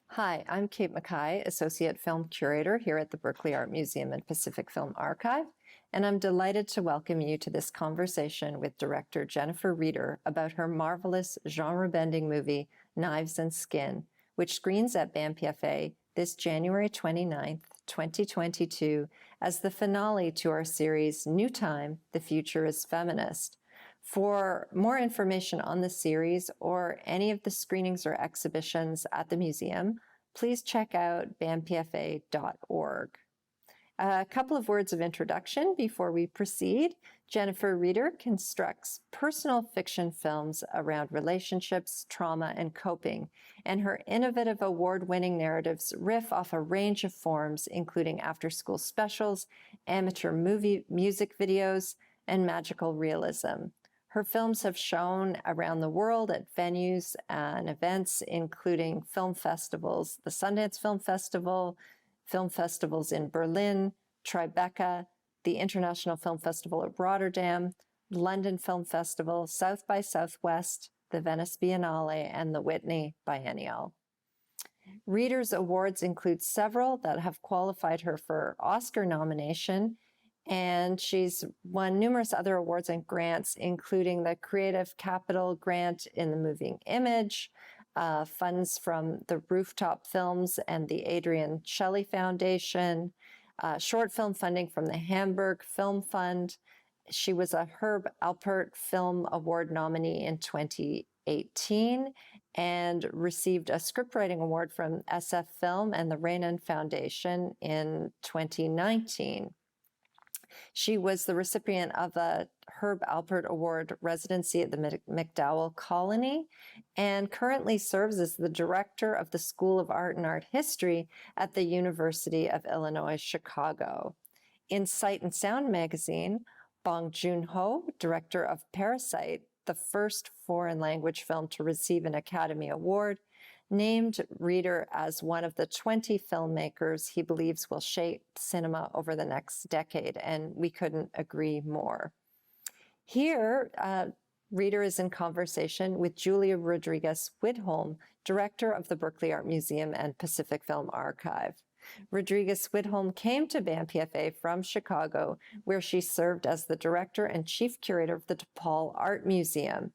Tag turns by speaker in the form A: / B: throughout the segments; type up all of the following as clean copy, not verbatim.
A: Hi, I'm Kate Mackay, Associate Film Curator here at the Berkeley Art Museum and Pacific Film Archive, and I'm delighted to welcome you to this conversation with director Jennifer Reeder about her marvelous genre-bending movie, Knives and Skin, which screens at BAMPFA this January 29th, 2022, as the finale to our series, New Time, The Future is Feminist. For more information on the series or any of the screenings or exhibitions at the museum, please check out bampfa.org. A couple of words of introduction before we proceed. Jennifer Reeder constructs personal fiction films around relationships, trauma, and coping, and her innovative award-winning narratives riff off a range of forms, including after-school specials, amateur music videos, and magical realism. Her films have shown around the world at venues and events, including film festivals, the Sundance Film Festival, film festivals in Berlin, Tribeca, the International Film Festival at Rotterdam, London Film Festival, South by Southwest, the Venice Biennale, and the Whitney Biennial. Reeder's awards include several that have qualified her for Oscar nomination, and she's won numerous other awards and grants, including the Creative Capital Grant in the Moving Image, funds from the Rooftop Films and the Adrian Shelley Foundation, short film funding from the Hamburg Film Fund. She was a Herb Alpert Film Award nominee in 2018 and received a scriptwriting award from SF Film and the Renan Foundation in 2019. She was the recipient of a Herb Alpert Award residency at the MacDowell Colony and currently serves as the director of the School of Art and Art History at the University of Illinois, Chicago. In Sight and Sound magazine, Bong Joon-ho, director of Parasite, the first foreign language film to receive an Academy Award, named Reeder as one of the 20 filmmakers he believes will shape cinema over the next decade, and we couldn't agree more. Here, Reeder is in conversation with Julie Rodrigues Widholm, director of the Berkeley Art Museum and Pacific Film Archive. Rodrigues Widholm came to BAMPFA from Chicago, where she served as the director and chief curator of the DePaul Art Museum.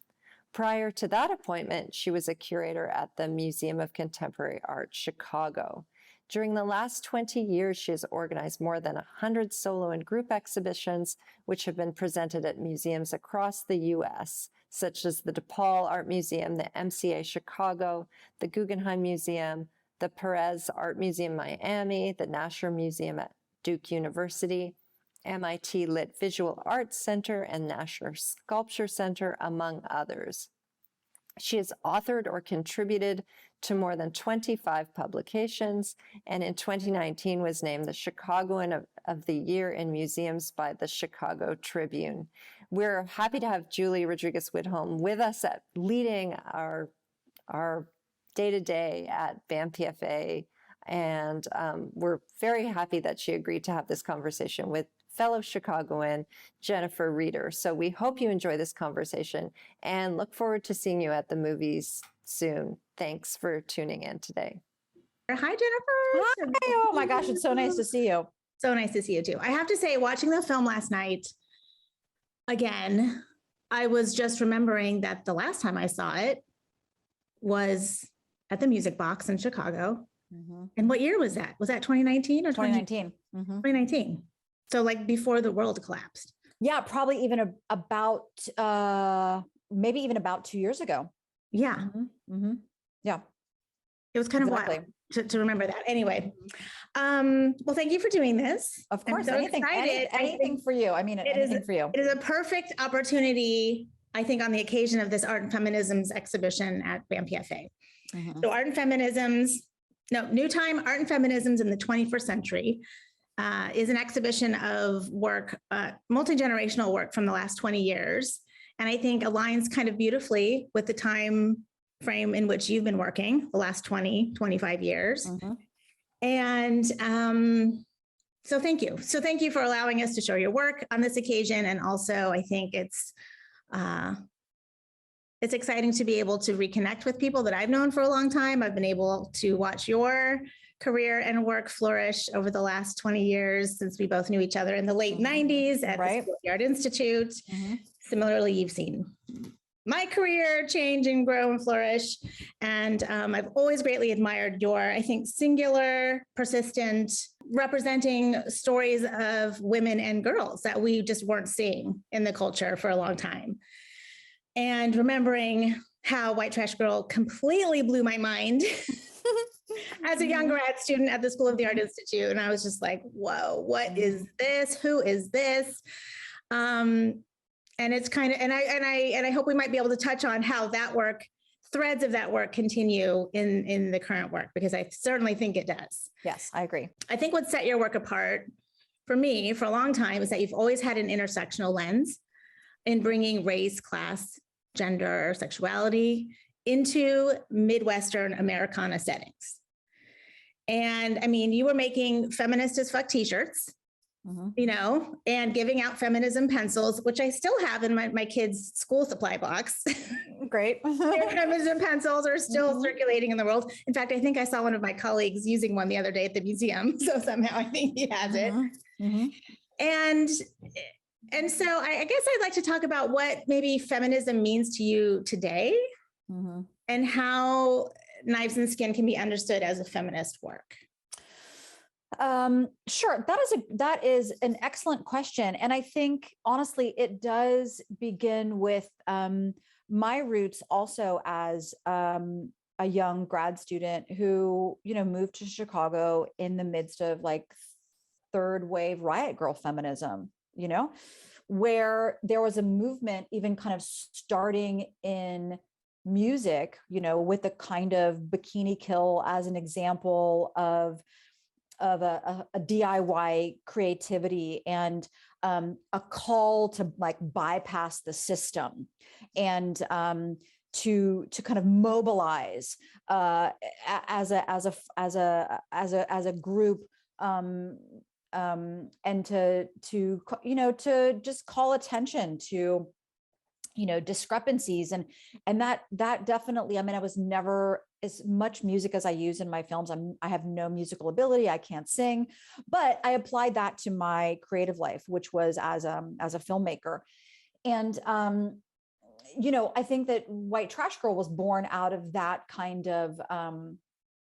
A: Prior to that appointment, she was a curator at the Museum of Contemporary Art, Chicago. During the last 20 years, she has organized more than 100 solo and group exhibitions, which have been presented at museums across the U.S., such as the DePaul Art Museum, the MCA Chicago, the Guggenheim Museum, the Perez Art Museum Miami, the Nasher Museum at Duke University, MIT Lit Visual Arts Center, and Nasher Sculpture Center, among others. She has authored or contributed to more than 25 publications, and in 2019 was named the Chicagoan of the Year in Museums by the Chicago Tribune. We're happy to have Julie Rodrigues Widholm with us at leading our day-to-day at BAMPFA, and we're very happy that she agreed to have this conversation with fellow Chicagoan Jennifer Reeder. So we hope you enjoy this conversation and look forward to seeing you at the movies soon. Thanks for tuning in today.
B: Hi, Jennifer.
C: Hi. Oh my gosh, it's so nice to see you.
B: So nice to see you too. I have to say, watching the film last night, again, I was just remembering that the last time I saw it was at the Music Box in Chicago. Mm-hmm. And what year was that? Was that 2019 or
C: 2019?
B: 2019. So like before the world collapsed.
C: Yeah, probably even about, maybe even about 2 years ago.
B: Yeah.
C: Mm-hmm. Mm-hmm. Yeah.
B: It was kind of wild to remember that. Anyway, well, thank you for doing this.
C: Of course,
B: so
C: anything for you. I mean, anything for you.
B: It is a perfect opportunity, I think, on the occasion of this Art and Feminisms exhibition at BAMPFA. Mm-hmm. So New Time, Art and Feminisms in the 21st Century is an exhibition of work, multi-generational work from the last 20 years. And I think aligns kind of beautifully with the time frame in which you've been working the last 20, 25 years. Mm-hmm. And so thank you. So thank you for allowing us to show your work on this occasion. And also, I think it's It's exciting to be able to reconnect with people that I've known for a long time. I've been able to watch your career and work flourish over the last 20 years since we both knew each other in the late 90s at the School of the Art Institute. Similarly, you've seen my career change and grow and flourish. And I've always greatly admired your, I think, singular, persistent, representing stories of women and girls that we just weren't seeing in the culture for a long time. And remembering how White Trash Girl completely blew my mind as a young grad student at the School of the Art Institute. And I was just like, whoa, what is this? Who is this? And it's kind of, and I hope we might be able to touch on how that work, threads of that work continue in the current work, because I certainly think it does.
C: Yes, I agree.
B: I think what set your work apart for me for a long time is that you've always had an intersectional lens in bringing race, class, gender, sexuality into Midwestern Americana settings. And I mean, you were making feminist as fuck t-shirts, you know, and giving out feminism pencils, which I still have in my kids' school supply box.
C: Great.
B: Their feminism pencils are still circulating in the world. In fact, I think I saw one of my colleagues using one the other day at the museum. So somehow I think he has it. And so I guess I'd like to talk about what maybe feminism means to you today and how Knives and Skin can be understood as a feminist work.
C: Sure. That is an excellent question. And I think, honestly, it does begin with my roots also as a young grad student who, you know, moved to Chicago in the midst of like third wave riot girl feminism, you know, where there was a movement even kind of starting in music, you know, with a kind of Bikini Kill as an example of a DIY creativity and a call to like bypass the system and to kind of mobilize as a group and to you know, to just call attention to, you know, discrepancies and that definitely, I mean, I was never as much music as I use in my films. I have no musical ability. I can't sing, but I applied that to my creative life, which was as a filmmaker. And, you know, I think that White Trash Girl was born out of that kind of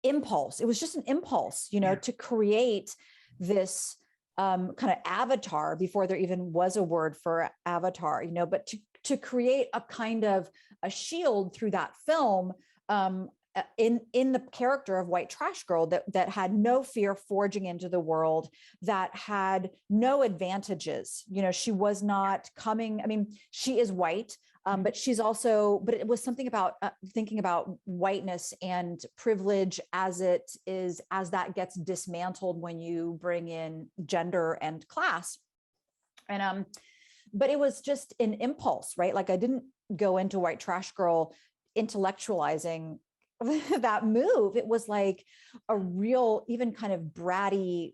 C: impulse. It was just an impulse, you know, to create this kind of avatar before there even was a word for avatar, you know, but to create a kind of a shield through that film in the character of White Trash Girl that had no fear forging into the world, that had no advantages. You know, she was not coming, I mean, she is white, but she's also, but it was something about thinking about whiteness and privilege as that gets dismantled when you bring in gender and class. And, but it was just an impulse, right? Like I didn't go into White Trash Girl intellectualizing that move. It was like a real, even kind of bratty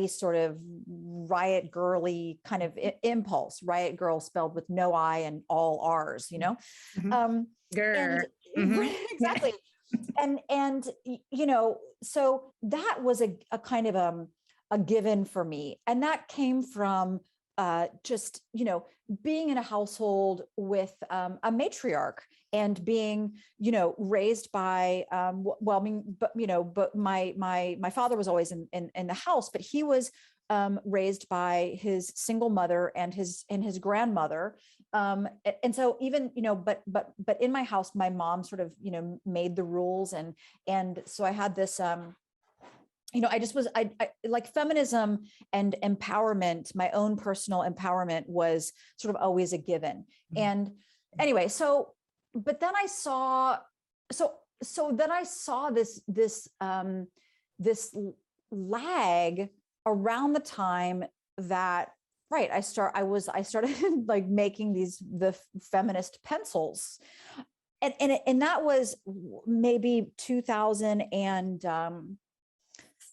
C: sort of riot girly kind of impulse. Riot Girl spelled with no I and all R's, you know? Exactly. And, you know, so that was a kind of a given for me. And that came from just, you know, being in a household with a matriarch and being, you know, raised by, well, I mean, but, you know, but my father was always in the house, but he was raised by his single mother and his grandmother. And so even, you know, but in my house, my mom sort of, you know, made the rules. And so I had this, you know, I like feminism and empowerment, my own personal empowerment was sort of always a given. And anyway, but then I saw this lag around the time that, right, I started like making the feminist pencils. And that was maybe 2003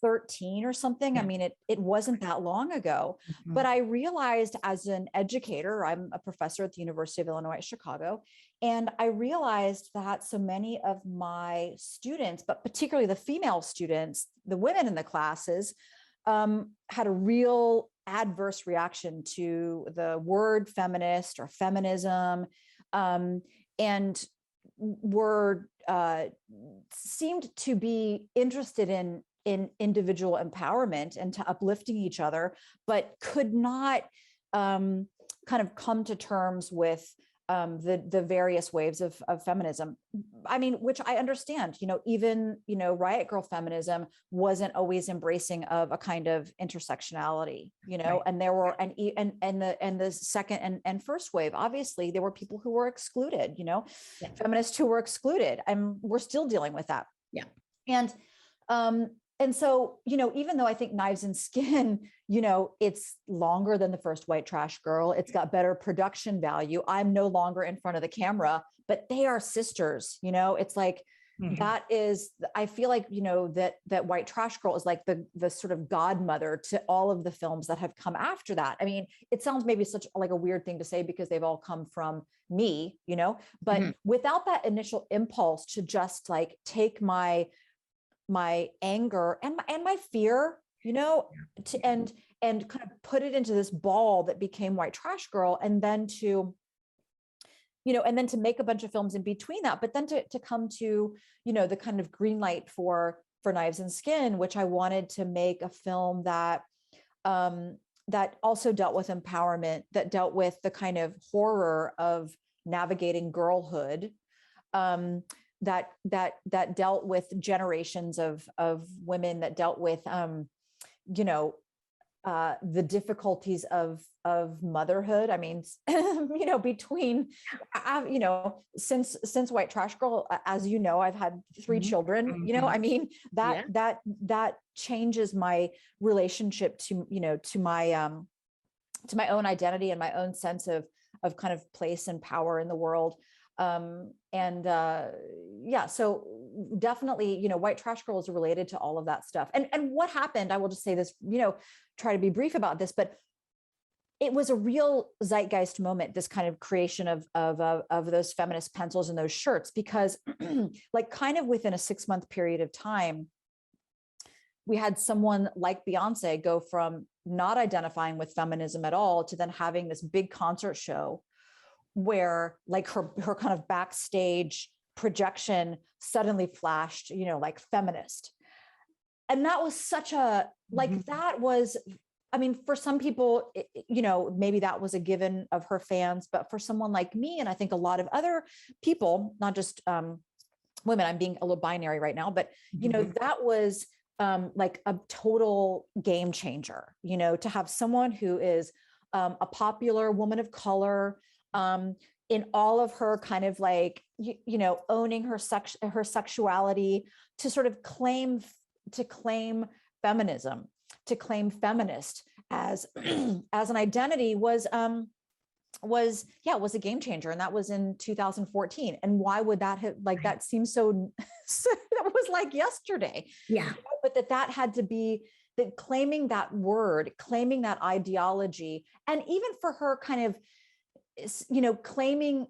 C: 13 or something. I mean, it wasn't that long ago, but I realized as an educator, I'm a professor at the University of Illinois at Chicago, and I realized that so many of my students, but particularly the female students, the women in the classes, had a real adverse reaction to the word feminist or feminism, and were seemed to be interested in individual empowerment and to uplifting each other, but could not kind of come to terms with the various waves of feminism. I mean, which I understand, even, Riot Girl feminism wasn't always embracing of a kind of intersectionality,
B: Right.
C: and there were, and the second and first wave, obviously there were people who were excluded, feminists who were excluded, and we're still dealing with that.
B: Yeah.
C: And so, even though I think Knives and Skin, it's longer than the first White Trash Girl, it's got better production value. I'm no longer in front of the camera, but they are sisters, it's like, that is, I feel like, that White Trash Girl is like the sort of godmother to all of the films that have come after that. I mean, it sounds maybe such like a weird thing to say because they've all come from me, but without that initial impulse to just like take my anger and my fear, and kind of put it into this ball that became White Trash Girl, and then to make a bunch of films in between that, but then to come to, the kind of green light for Knives and Skin, which I wanted to make a film that that also dealt with empowerment, that dealt with the kind of horror of navigating girlhood, that dealt with generations of women, that dealt with the difficulties of motherhood. I mean, between since White Trash Girl, as I've had 3 children, I mean, that changes my relationship to my own identity and my own sense of kind of place and power in the world. So definitely, White Trash Girl is related to all of that stuff. And what happened, I will just say this, try to be brief about this, but it was a real zeitgeist moment, this kind of creation of those feminist pencils and those shirts, because like kind of within a 6-month period of time, we had someone like Beyonce go from not identifying with feminism at all to then having this big concert show where like her kind of backstage projection suddenly flashed, like feminist. And that was such a, like, that was, I mean, for some people, maybe that was a given of her fans, but for someone like me, and I think a lot of other people, not just women, I'm being a little binary right now, but, that was like a total game changer, to have someone who is a popular woman of color, in all of her kind of like, owning her sexuality, to sort of claim feminism, to claim feminist as as an identity was a game changer. And that was in 2014. And why would that have, like, that seems so that was like yesterday.
B: Yeah.
C: But that had to be, that claiming that word, claiming that ideology, and even for her kind of, claiming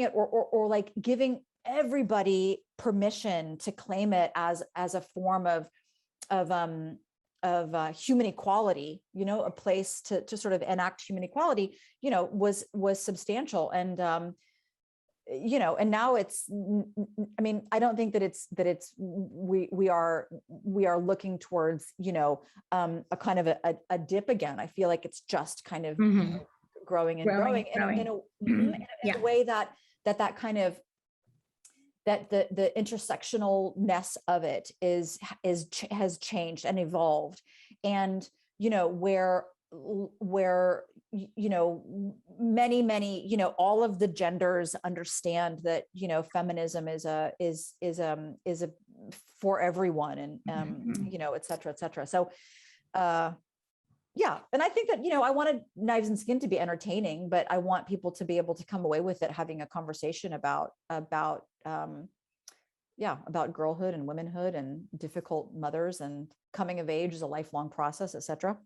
C: it or like giving everybody permission to claim it as a form of human equality, a place to sort of enact human equality, was substantial. And and now it's, I mean, I don't think that we are looking towards, a kind of a dip again. I feel like it's just kind of growing in a way that kind of, that the intersectionalness of it has changed and evolved. And, where many, all of the genders understand that, feminism is a for everyone, and, et cetera, et cetera. So, yeah. And I think that, I wanted Knives and Skin to be entertaining, but I want people to be able to come away with it, having a conversation about, about girlhood and womanhood and difficult mothers and coming of age is a lifelong process, etc.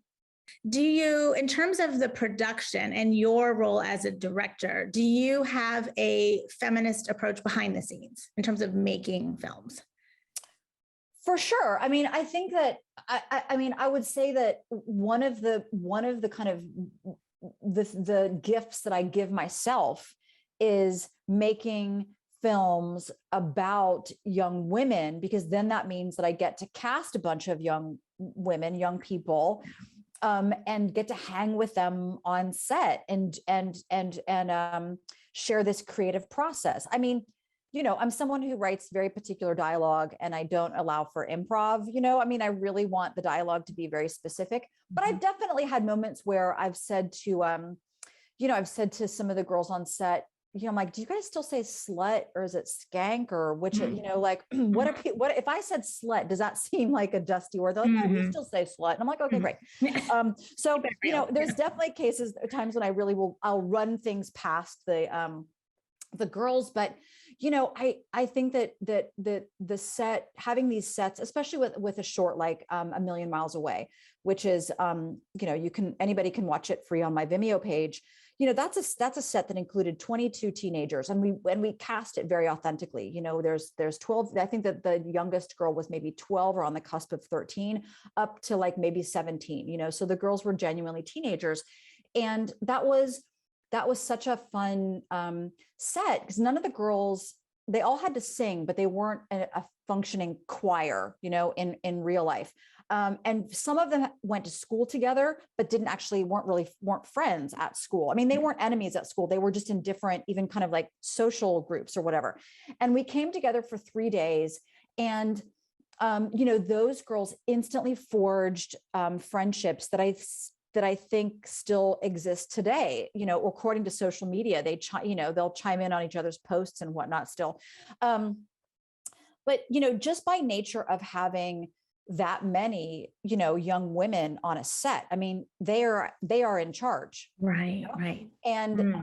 B: Do you, in terms of the production and your role as a director, do you have a feminist approach behind the scenes in terms of making films?
C: For sure. I mean, I think that I would say that one of the kind of the gifts that I give myself is making films about young women, because then that means that I get to cast a bunch of young women, young people, and get to hang with them on set and share this creative process. I mean, I'm someone who writes very particular dialogue, and I don't allow for improv. I mean, I really want the dialogue to be very specific, but I've definitely had moments where I've said to, I've said to some of the girls on set, I'm like, do you guys still say slut, or is it skank, or which, like, what if I said slut, does that seem like a dusty word? They're like, no, we still say slut. And I'm like, okay, great. So, there's definitely times when I'll run things past the girls, but I think that the set, having these sets, especially with a short like A Million Miles Away, which is anybody can watch it free on my Vimeo page. That's a set that included 22 teenagers, and we cast it very authentically. There's 12. I think that the youngest girl was maybe 12 or on the cusp of 13, up to like maybe 17. So the girls were genuinely teenagers, and that was such a fun set, because none of the girls, they all had to sing, but they weren't a functioning choir, in real life. And some of them went to school together, but weren't friends at school. I mean, they weren't enemies at school. They were just in different, even kind of like social groups or whatever. And we came together for 3 days, and those girls instantly forged friendships that I think still exist today, according to social media. They'll chime in on each other's posts and whatnot still. But, just by nature of having that many, young women on a set, I mean, they are in charge.
B: Right. Right.
C: And,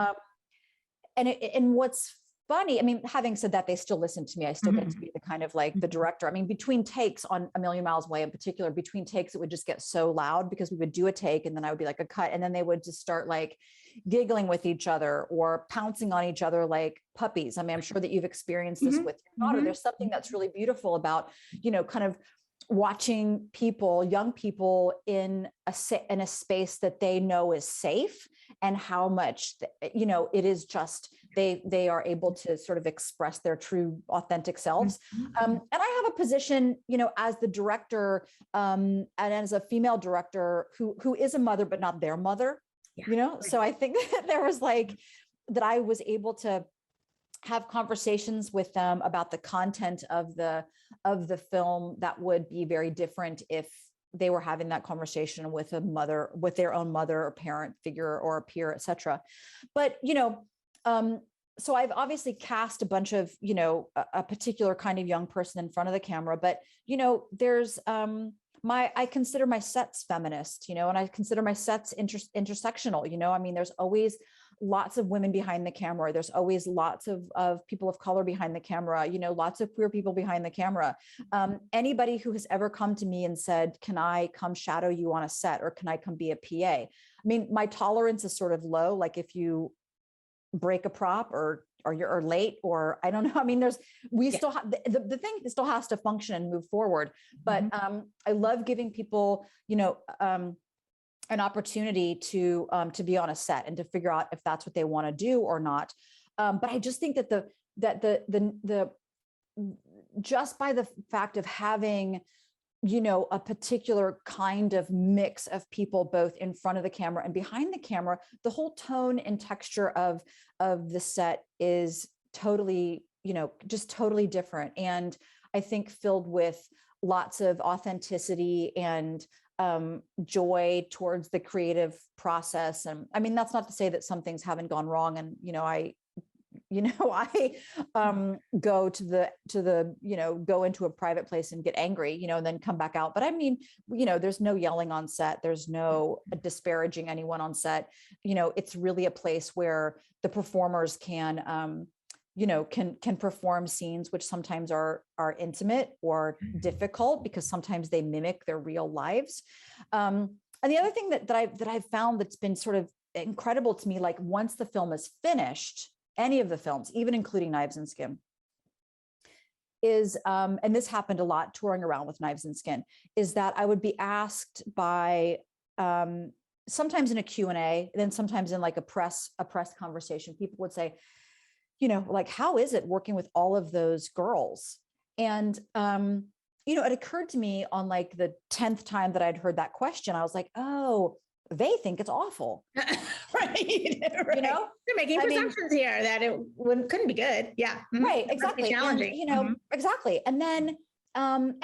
C: and what's funny, I mean, having said that, they still listen to me. I still get to be the kind of like the director. I mean, between takes on A Million Miles Away in particular, between takes, it would just get so loud, because we would do a take and then I would be like a cut, and then they would just start like giggling with each other or pouncing on each other like puppies. I mean, I'm sure that you've experienced this with your daughter. There's something that's really beautiful about, kind of watching young people in a space that they know is safe, and how much, it is just, they are able to sort of express their true authentic selves. And I have a position, as the director, and as a female director who is a mother, but not their mother, so I think that there was that I was able to have conversations with them about the content of the film that would be very different if they were having that conversation with their own mother or parent figure or a peer, et cetera. But, so I've obviously cast a bunch of, a particular kind of young person in front of the camera, but, there's, I consider my sets feminist, and I consider my sets intersectional, I mean, there's always lots of women behind the camera. There's always lots of people of color behind the camera, lots of queer people behind the camera. Anybody who has ever come to me and said, can I come shadow you on a set, or can I come be a PA? I mean, my tolerance is sort of low. Like if you break a prop or you're late, or I don't know. I mean, still have the thing still has to function and move forward. But I love giving people, an opportunity to be on a set and to figure out if that's what they want to do or not. But I just think that the just by the fact of having, a particular kind of mix of people both in front of the camera and behind the camera, the whole tone and texture of the set is totally, just totally different. And I think filled with lots of authenticity and joy towards the creative process. And I mean, that's not to say that some things haven't gone wrong. And, I go to the, go into a private place and get angry, and then come back out. But I mean, there's no yelling on set. There's no disparaging anyone on set. It's really a place where the performers can can perform scenes which sometimes are intimate or difficult because sometimes they mimic their real lives. And the other thing that I've found that's been sort of incredible to me, like once the film is finished, any of the films, even including Knives and Skin, is, and this happened a lot touring around with Knives and Skin, is that I would be asked by, sometimes in a Q&A, and then sometimes in like a press conversation, people would say, like, how is it working with all of those girls? And, it occurred to me on like the 10th time that I'd heard that question, I was like, oh, they think it's awful.
B: Right. They're making presumptions here that it couldn't be good. Yeah.
C: Right. Exactly.
B: Challenging.
C: And, exactly. And then, and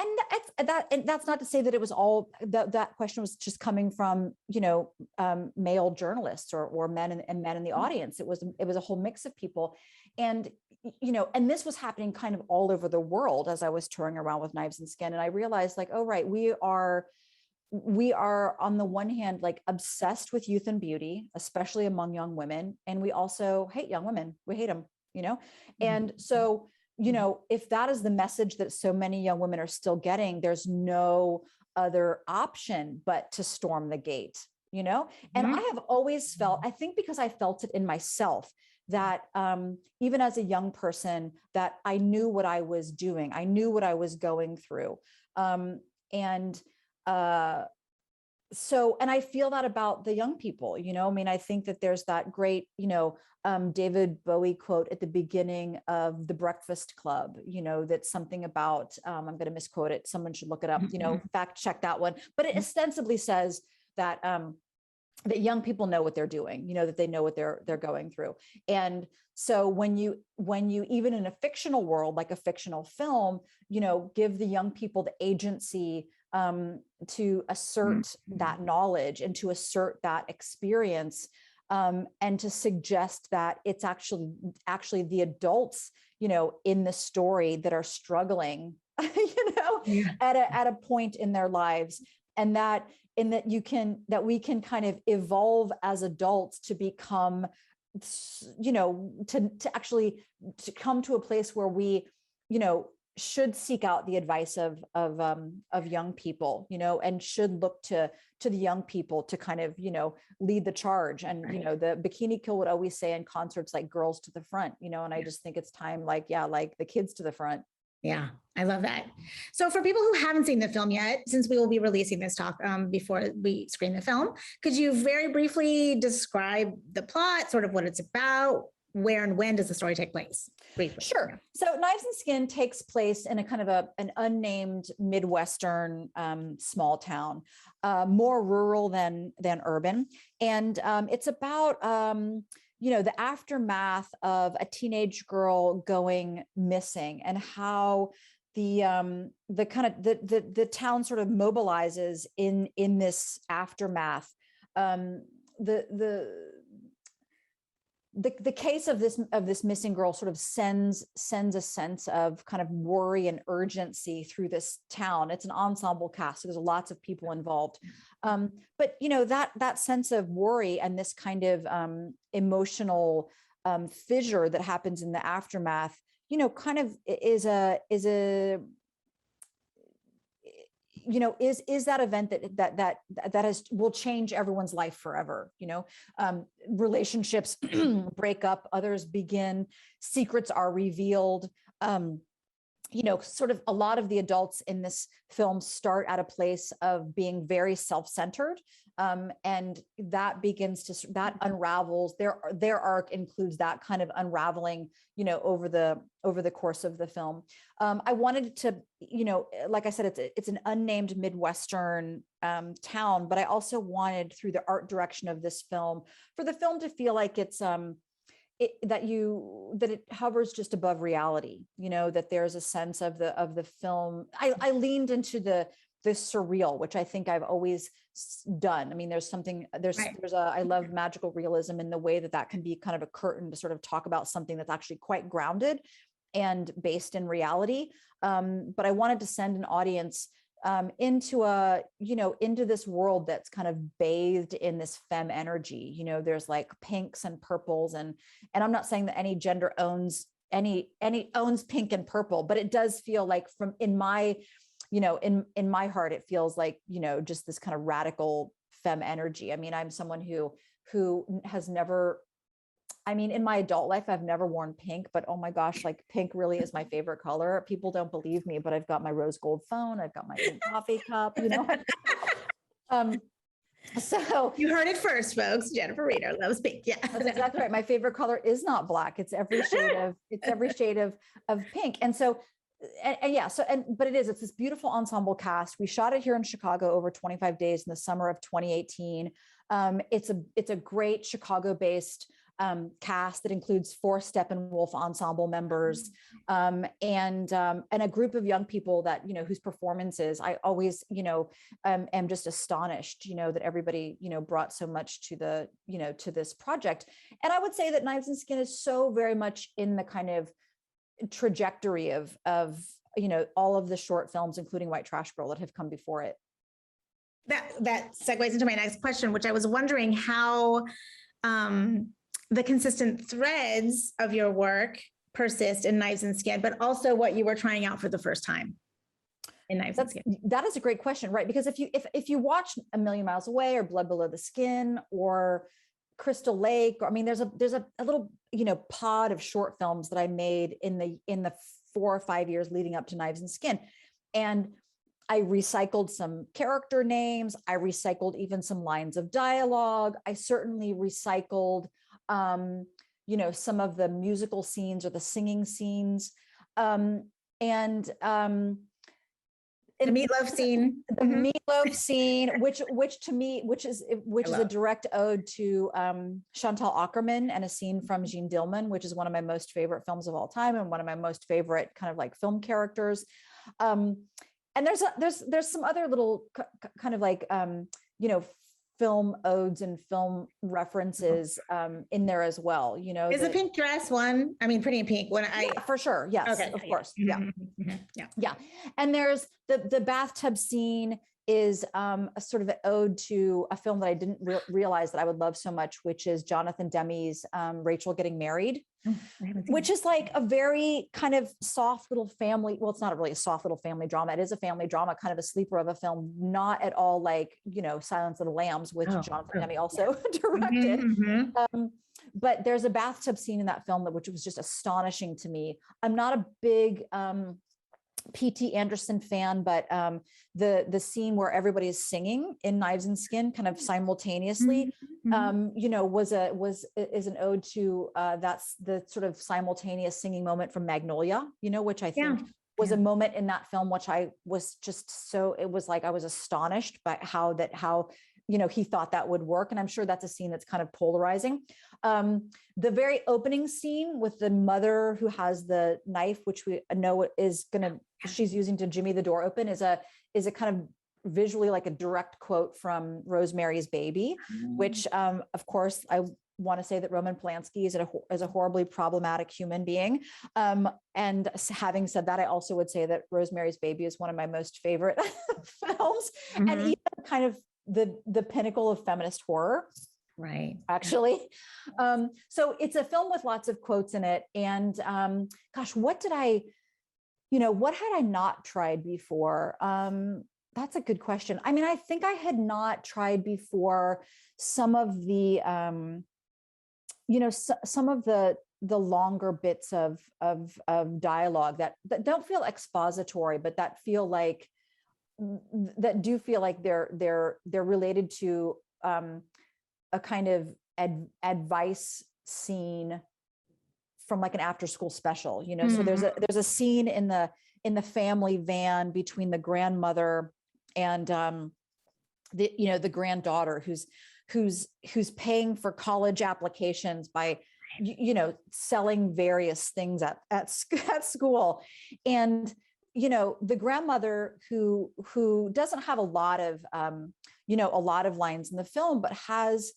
C: that's not to say that it was all that question was just coming from, male journalists or men and men in the audience. It was a whole mix of people. And, and this was happening kind of all over the world as I was touring around with Knives and Skin. And I realized like, oh, right, we are on the one hand, like obsessed with youth and beauty, especially among young women. And we also hate young women. We hate them, And so, if that is the message that so many young women are still getting, there's no other option but to storm the gate, And I have always felt, I think because I felt it in myself, that even as a young person, that I knew what I was doing. I knew what I was going through. So, and I feel that about the young people, I think that there's that great, David Bowie quote at the beginning of The Breakfast Club, that's something about, I'm going to misquote it. Someone should look it up, fact check that one. But it ostensibly says that, that young people know what they're doing, that they know what they're going through. And so when you even in a fictional world, like a fictional film, give the young people the agency to assert that knowledge and to assert that experience, and to suggest that it's actually the adults, in the story that are struggling, at a point in their lives, and that we can kind of evolve as adults to become, to actually to come to a place where we, should seek out the advice of young people, and should look to the young people to kind of, lead the charge. And, the Bikini Kill would always say in concerts, like, girls to the front, and I just think it's time, like the kids to the front.
B: Yeah, I love that. So for people who haven't seen the film yet, since we will be releasing this talk before we screen the film, could you very briefly describe the plot, sort of what it's about, where and when does the story take place? Briefly.
C: Sure. So Knives and Skin takes place in a kind of an unnamed Midwestern small town, more rural than urban. And it's about, the aftermath of a teenage girl going missing, and how the town sort of mobilizes in this aftermath. The case of this missing girl sort of sends a sense of kind of worry and urgency through this town. It's an ensemble cast, so there's lots of people involved. But that sense of worry and this kind of emotional fissure that happens in the aftermath, kind of is that event that will change everyone's life forever. Relationships break up, others begin, secrets are revealed. Sort of a lot of the adults in this film start at a place of being very self-centered. And that unravels, their arc includes that kind of unraveling, over the course of the film. I wanted to, like I said, it's an unnamed Midwestern town, but I also wanted, through the art direction of this film, for the film to feel like it's that it hovers just above reality, that there's a sense of the film. I leaned into the surreal, which I think I've always done. I mean, I love magical realism in the way that can be kind of a curtain to sort of talk about something that's actually quite grounded and based in reality. But I wanted to send an audience into this world that's kind of bathed in this femme energy. There's like pinks and purples, and I'm not saying that any gender owns any owns pink and purple, but it does feel like from in my, in my heart, it feels like, just this kind of radical femme energy. I mean, I'm someone who has never, in my adult life, I've never worn pink, but oh my gosh, like pink really is my favorite color. People don't believe me, but I've got my rose gold phone. I've got my pink coffee cup, So
B: you heard it first, folks. Jennifer Reeder loves pink. Yeah,
C: that's exactly right. My favorite color is not black. It's every shade of pink. And so, but it's this beautiful ensemble cast. We shot it here in Chicago over 25 days in the summer of 2018. It's a great Chicago-based cast that includes 4 Steppenwolf ensemble members, and a group of young people that, whose performances I always, am just astonished, that everybody, brought so much to the, to this project. And I would say that Knives and Skin is so very much in the kind of trajectory of, all of the short films, including White Trash Girl, that have come before it.
B: That segues into my next question, which I was wondering how, the consistent threads of your work persist in Knives and Skin, but also what you were trying out for the first time in Knives and Skin.
C: That is a great question, right? Because if you watch A Million Miles Away or Blood Below the Skin or Crystal Lake, there's a little, pod of short films that I made in the 4 or 5 years leading up to Knives and Skin. And I recycled some character names. I recycled even some lines of dialogue. I certainly recycled some of the musical scenes or the singing scenes. And the
B: meatloaf scene,
C: meatloaf scene, which is a direct ode to Chantal Akerman and a scene from Jeanne Dillman, which is one of my most favorite films of all time and one of my most favorite kind of like film characters. And there's some other little kind of like film odes and film references in there as well.
B: Is the pink dress one? Pretty in Pink.
C: Yeah, for sure. Yes, okay. Of course. Yeah. Yeah. And there's the bathtub scene is a sort of an ode to a film that I didn't realize that I would love so much, which is Jonathan Demme's Rachel Getting Married, which is like a very kind of soft little family. Well, it's not really a soft little family drama. It is a family drama, kind of a sleeper of a film, not at all like, Silence of the Lambs, which Jonathan Demme also directed. But there's a bathtub scene in that film which was just astonishing to me. I'm not a big P.T. Anderson fan, but the scene where everybody is singing in Knives and Skin kind of simultaneously, is an ode to that's the sort of simultaneous singing moment from Magnolia, which I think was a moment in that film, which I was just it was like I was astonished by how he thought that would work. And I'm sure that's a scene that's kind of polarizing. The very opening scene with the mother who has the knife, which we know she's using to jimmy the door open, is a kind of visually like a direct quote from Rosemary's Baby, which of course I want to say that Roman Polanski is a horribly problematic human being. And having said that, I also would say that Rosemary's Baby is one of my most favorite films, and even kind of the pinnacle of feminist horror.
B: Right.
C: Actually. So it's a film with lots of quotes in it. And gosh, what had I not tried before? That's a good question. I think I had not tried before some of the, some of the longer bits of dialogue that don't feel expository, but that do feel like they're related to a kind of advice scene from like an after school special, so there's a scene in the family van between the grandmother and the granddaughter who's paying for college applications by selling various things at school. And the grandmother who doesn't have a lot of lines in the film, but has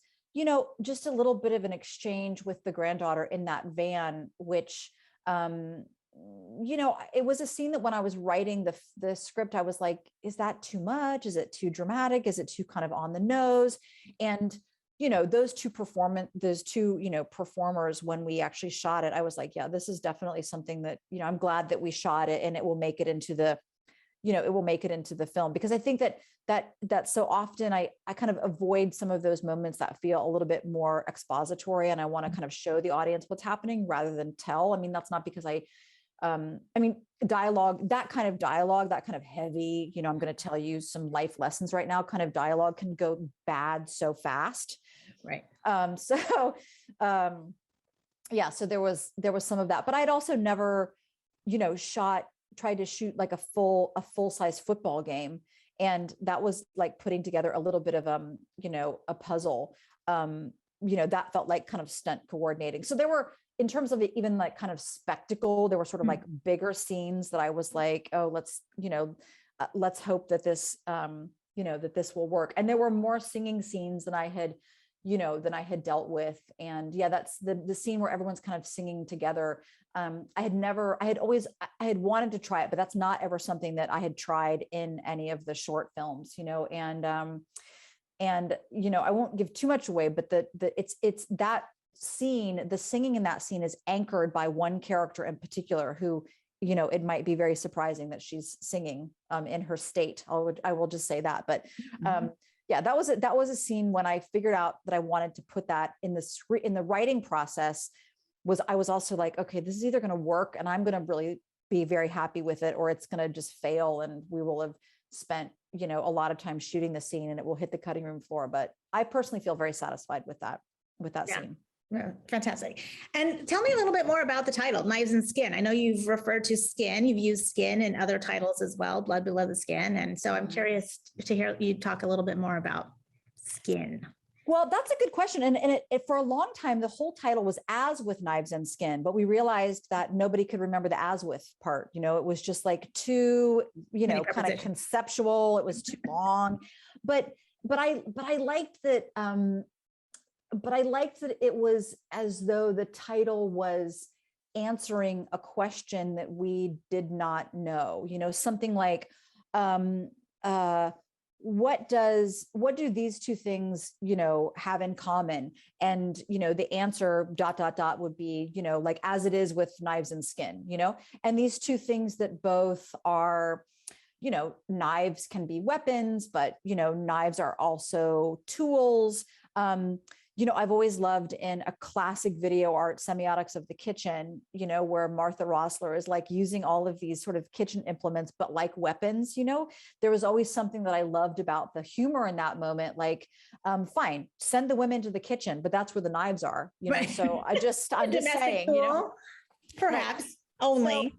C: just a little bit of an exchange with the granddaughter in that van, which it was a scene that when I was writing the script, I was like, is that too much? Is it too dramatic? Is it too kind of on the nose? And those two performers, when we actually shot it, I was like, yeah, this is definitely something that, I'm glad that we shot it, and it will make it into the film, because I think that so often I kind of avoid some of those moments that feel a little bit more expository, and I want to kind of show the audience what's happening rather than tell. I mean, that's not because dialogue, that kind of heavy, I'm going to tell you some life lessons right now, kind of dialogue can go bad so fast.
B: Right.
C: Yeah, so there was some of that, but I'd also never, tried to shoot like a full-size football game. And that was like putting together a little bit of, a puzzle, that felt like kind of stunt coordinating. So there were, in terms of it, even like kind of spectacle, there were sort of like bigger scenes that I was like, oh, let's hope that this, that this will work. And there were more singing scenes than I had dealt with. And yeah, that's the scene where everyone's kind of singing together. I had wanted to try it, but that's not ever something that I had tried in any of the short films, and I won't give too much away, but it's that scene, the singing in that scene is anchored by one character in particular who, it might be very surprising that she's singing in her state. I will just say that, but yeah, that was a scene when I figured out that I wanted to put that in the writing process. I was also like, okay, this is either going to work and I'm going to really be very happy with it, or it's going to just fail and we will have spent, a lot of time shooting the scene and it will hit the cutting room floor. But I personally feel very satisfied with that scene.
B: Yeah, fantastic. And tell me a little bit more about the title, Knives and Skin. I know you've referred to skin, you've used skin in other titles as well, Blood Below the Skin. And so I'm curious to hear you talk a little bit more about skin.
C: Well, that's a good question. And it for a long time, the whole title was As With Knives and Skin, but we realized that nobody could remember the as with part. It was just like too, kind of conceptual. It was too long, but I liked that. But I liked that it was as though the title was answering a question that we did not know, something like, what do these two things, have in common? And, the answer ... would be, like as it is with knives and skin, and these two things that both are, knives can be weapons, but, knives are also tools. I've always loved in a classic video art, Semiotics of the Kitchen, where Martha Rossler is like using all of these sort of kitchen implements, but like weapons, there was always something that I loved about the humor in that moment. Like, fine, send the women to the kitchen, but that's where the knives are,
B: Right.
C: So I'm just saying,
B: tool, perhaps right. Only.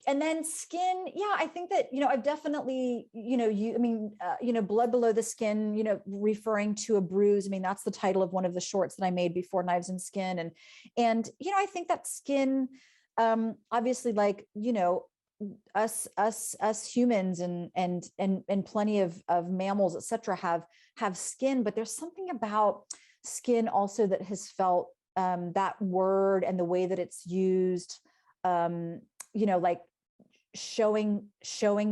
C: And then skin, yeah, I think that, I've definitely, Blood Below the Skin, referring to a bruise. I mean, that's the title of one of the shorts that I made before Knives and Skin. And I think that skin, obviously, like, us humans and plenty of mammals, et cetera, have skin, but there's something about skin also that has felt, that word and the way that it's used, like showing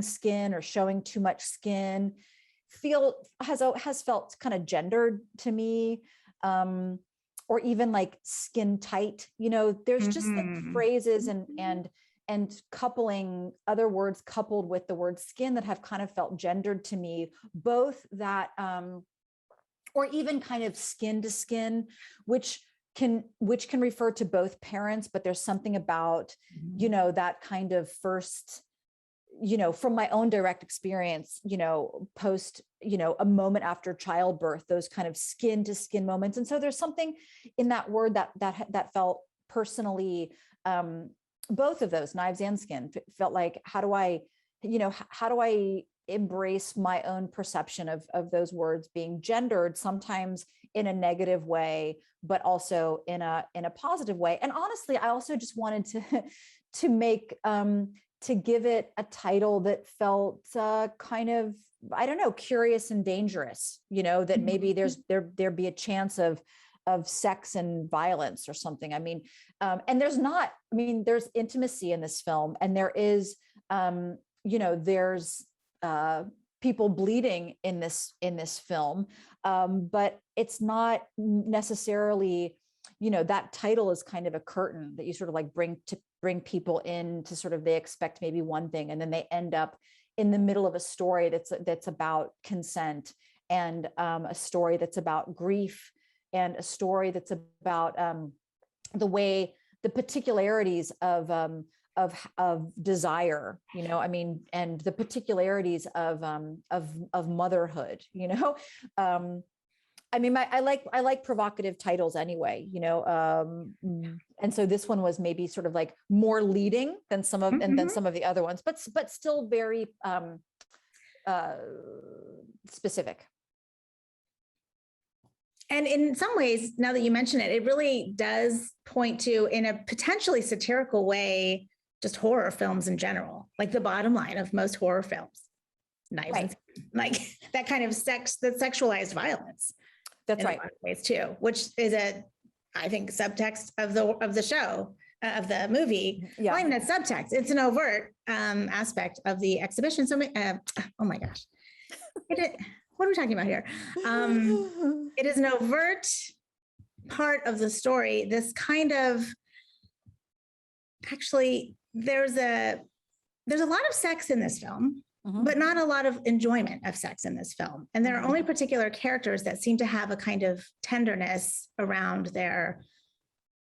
C: skin or showing too much skin has felt kind of gendered to me, or even like skin tight, there's just like phrases and coupling other words coupled with the word skin that have kind of felt gendered to me, both that, or even kind of skin to skin, which can refer to both parents, but there's something about, that kind of first, from my own direct experience, post, a moment after childbirth, those kind of skin to skin moments. And so there's something in that word that felt personally, both of those, knives and skin, felt like, how do I embrace my own perception of those words being gendered, sometimes in a negative way, but also in a positive way. And honestly, I also just wanted to make, to give it a title that felt kind of, I don't know, curious and dangerous, that maybe there'd be a chance of sex and violence or something. I mean, and there's intimacy in this film, and there is, there's people bleeding in this film, but it's not necessarily, that title is kind of a curtain that you sort of like bring people in to sort of, they expect maybe one thing, and then they end up in the middle of a story that's about consent, and a story that's about grief, and a story that's about the particularities of desire, and the particularities of motherhood, I like provocative titles anyway, and so this one was maybe sort of like more leading than some of the other ones, but still very specific.
B: And in some ways, now that you mention it, it really does point to, in a potentially satirical way, just horror films in general, like the bottom line of most horror films, knives,
C: right.
B: and, like that kind of sexualized violence.
C: That's right.
B: In a lot of ways too, which is I think, subtext of the show, of the movie.
C: Yeah.
B: Not even a subtext; it's an overt aspect of the exhibition. So, oh my gosh, what are we talking about here? It is an overt part of the story. This kind of, actually, there's a lot of sex in this film, but not a lot of enjoyment of sex in this film. And there are only particular characters that seem to have a kind of tenderness around their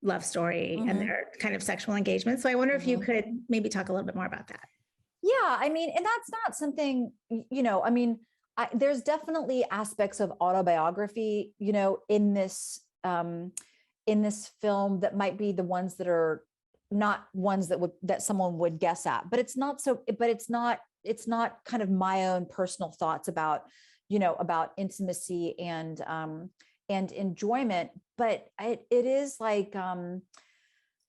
B: love story and their kind of sexual engagement. So I wonder if you could maybe talk a little bit more about that.
C: Yeah, and that's not something, there's definitely aspects of autobiography, in this film that might be the ones that are not ones that someone would guess at, but it's not kind of my own personal thoughts about intimacy and enjoyment, but it is like,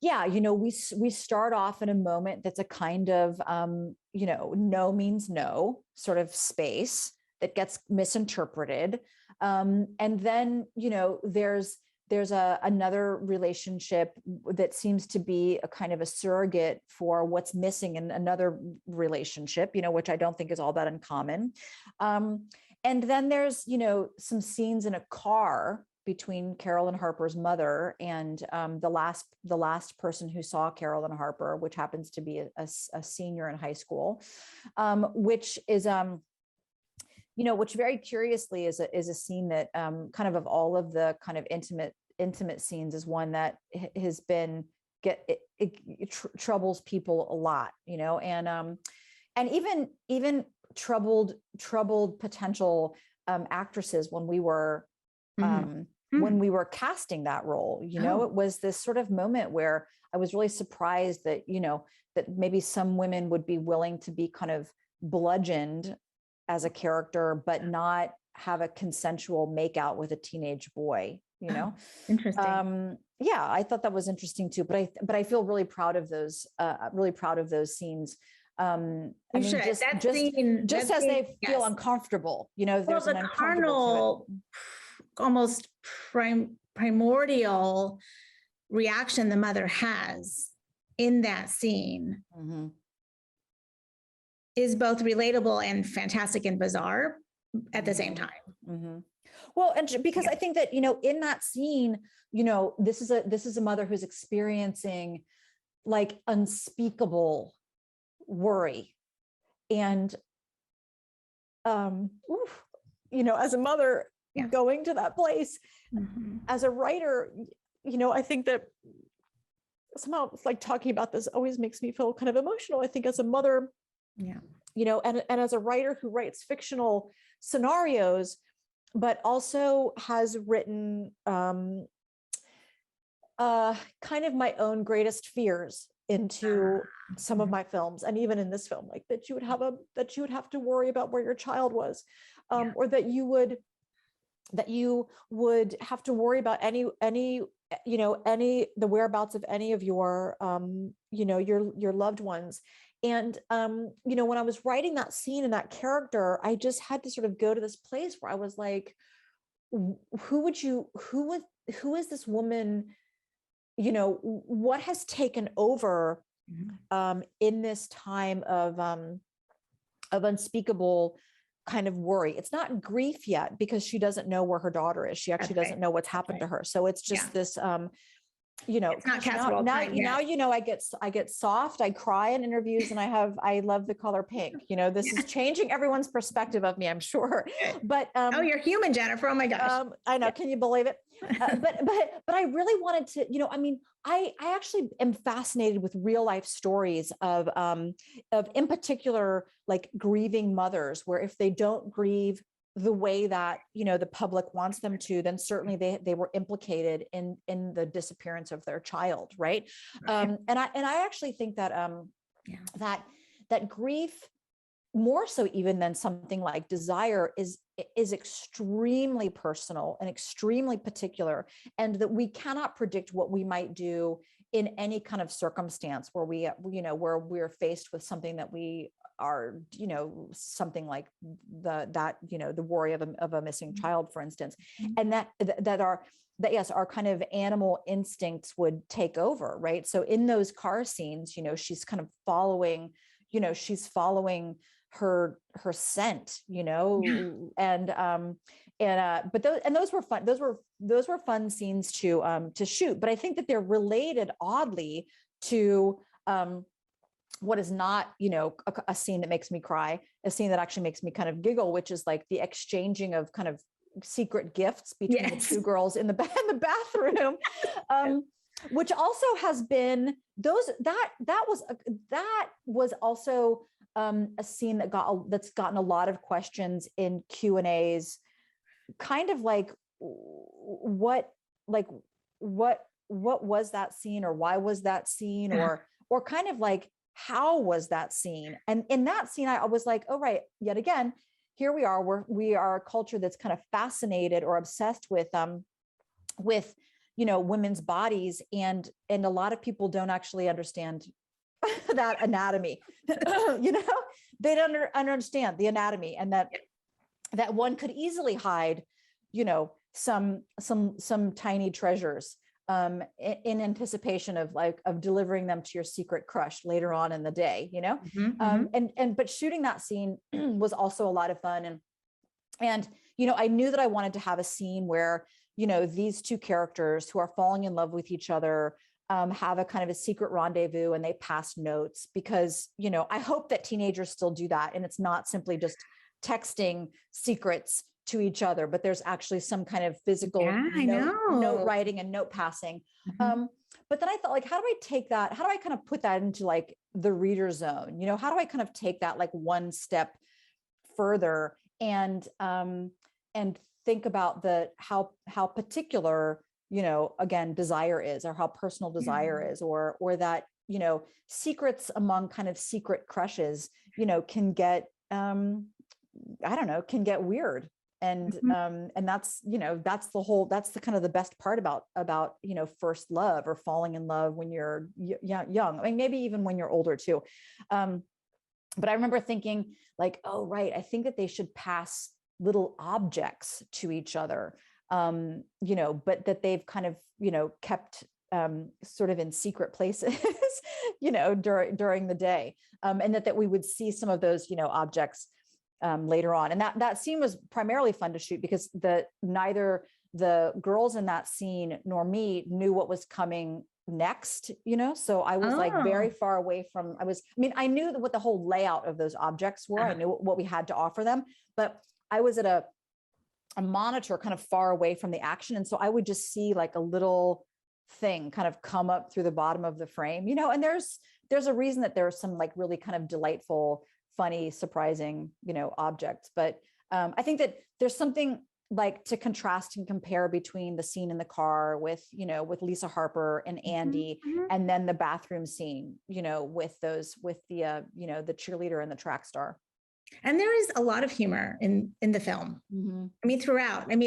C: we start off in a moment that's a kind of, no means no sort of space that gets misinterpreted. And then, there's another relationship that seems to be a kind of a surrogate for what's missing in another relationship, which I don't think is all that uncommon. And then there's, some scenes in a car between Carolyn Harper's mother and the last person who saw Carolyn Harper, which happens to be a senior in high school, which is which very curiously is a scene that kind of all of the kind of intimate scenes is one that has been troubles people a lot, and even troubled potential actresses when we were casting that role. It was this sort of moment where I was really surprised that that maybe some women would be willing to be kind of bludgeoned as a character, but not have a consensual makeout with a teenage boy,
B: Interesting.
C: Yeah, I thought that was interesting too, but I feel really proud of those scenes. Just as they feel uncomfortable, there's an
B: carnal, almost primordial reaction the mother has in that scene is both relatable and fantastic and bizarre at the same time.
C: Well, and because I think that, in that scene, this is a mother who's experiencing like unspeakable worry. And, as a mother going to that place, as a writer, I think that somehow like talking about this always makes me feel kind of emotional. I think as a mother, and as a writer who writes fictional scenarios, but also has written kind of my own greatest fears into some of my films, and even in this film, like that you would have to worry about where your child was, or that you would have to worry about any the whereabouts of any of your your loved ones. And when I was writing that scene and that character, I just had to sort of go to this place where I was like, who is this woman? What has taken over in this time of unspeakable kind of worry. It's not grief yet because she doesn't know where her daughter is. She actually doesn't know what's happened to her. So it's just this,
B: it's not casserole time yet.
C: now, I get soft, I cry in interviews, and I love the color pink. This is changing everyone's perspective of me, I'm sure. But
B: oh, you're human, Jennifer. Oh my gosh.
C: I know. Can you believe it? But I really wanted to, I actually am fascinated with real life stories of in particular, like grieving mothers, where if they don't grieve the way that, the public wants them to, then certainly they were implicated in the disappearance of their child. Right. And I actually think that, that grief, more so even than something like desire, is extremely personal and extremely particular, and that we cannot predict what we might do in any kind of circumstance where where we're faced with something that we are, something like the worry of a missing child, for instance, and that yes, our kind of animal instincts would take over, right? So in those car scenes, she's kind of following her scent, but those were fun. Those were fun scenes to shoot. But I think that they're related oddly to what is not, a scene that makes me cry, a scene that actually makes me kind of giggle, which is like the exchanging of kind of secret gifts between the two girls in the bathroom. Which also has been that was also a scene that's gotten a lot of questions in Q&As, kind of like what was that scene, or why was that scene, or kind of like how was that scene? And in that scene, I was like, oh right, yet again, here we are. We are a culture that's kind of fascinated or obsessed with women's bodies, and a lot of people don't actually understand that anatomy. They don't understand the anatomy, and that one could easily hide, some tiny treasures in anticipation of delivering them to your secret crush later on in the day, but shooting that scene was also a lot of fun. And I knew that I wanted to have a scene where, these two characters who are falling in love with each other have a kind of a secret rendezvous, and they pass notes, because, I hope that teenagers still do that. And it's not simply just texting secrets to each other, but there's actually some kind of physical note writing and note passing. But then I thought, like, how do I take that? How do I kind of put that into like the reader zone? How do I kind of take that like one step further and think about how particular, again, desire is, or how personal desire is, or that, secrets among kind of secret crushes, can get, can get weird. And, and that's the kind of the best part about, first love or falling in love when you're young. I mean, maybe even when you're older too. But I remember thinking like, oh, right, I think that they should pass little objects to each other, but that they've kind of, kept sort of in secret places, during the day. And that we would see some of those, objects later on. And that scene was primarily fun to shoot because neither the girls in that scene nor me knew what was coming next, so I was like very far away from, I knew what the whole layout of those objects were. I knew what we had to offer them, but I was at a monitor kind of far away from the action. And so I would just see like a little thing kind of come up through the bottom of the frame, and there's a reason that there's some like really kind of delightful, funny, surprising, objects. But I think that there's something like to contrast and compare between the scene in the car with Lisa Harper and Andy, and then the bathroom scene, with the cheerleader and the track star.
B: And there is a lot of humor in the film. Throughout. I'm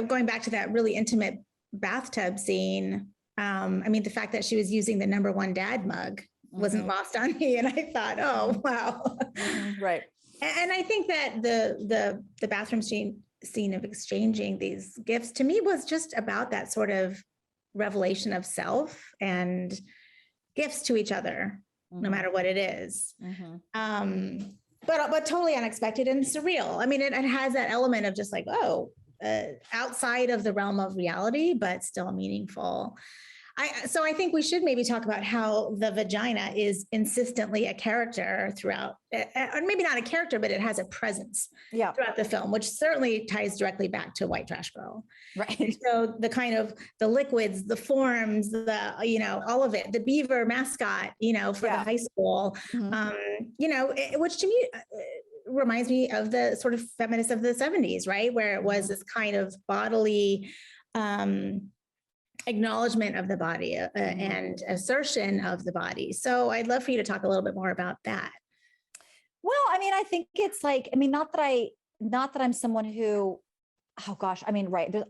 B: going back to that really intimate bathtub scene. The fact that she was using the #1 dad mug wasn't lost on me. And I thought, oh, wow.
C: Right.
B: And I think that the bathroom scene of exchanging these gifts to me was just about that sort of revelation of self and gifts to each other, no matter what it is. But but totally unexpected and surreal. I mean, it has that element of just like, oh, outside of the realm of reality, but still meaningful. So I think we should maybe talk about how the vagina is insistently a character throughout, or maybe not a character, but it has a presence throughout the film, which certainly ties directly back to White Trash Girl.
C: Right.
B: And so the kind of the liquids, the forms, the, you know, all of it, the beaver mascot, you know, for the high school, you know, which to me reminds me of the sort of feminists of the 70s, right? Where it was this kind of bodily, acknowledgement of the body and assertion of the body. So I'd love for you to talk a little bit more about that.
C: Well, I mean, I think it's like, I mean, not that I'm someone who, oh gosh, I mean, right. There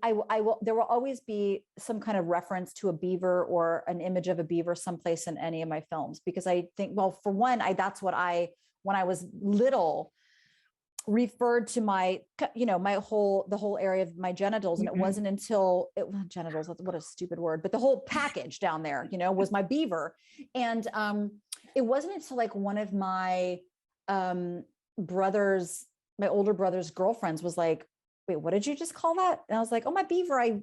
C: will always be some kind of reference to a beaver or an image of a beaver someplace in any of my films, because I think, well, for one, that's what when I was little, referred to my, you know, the whole area of my genitals. And it wasn't until genitals, what a stupid word, but the whole package down there, you know, was my beaver. And it wasn't until like one of my my older brother's girlfriends was like, wait, what did you just call that? And I was like, oh, my beaver. I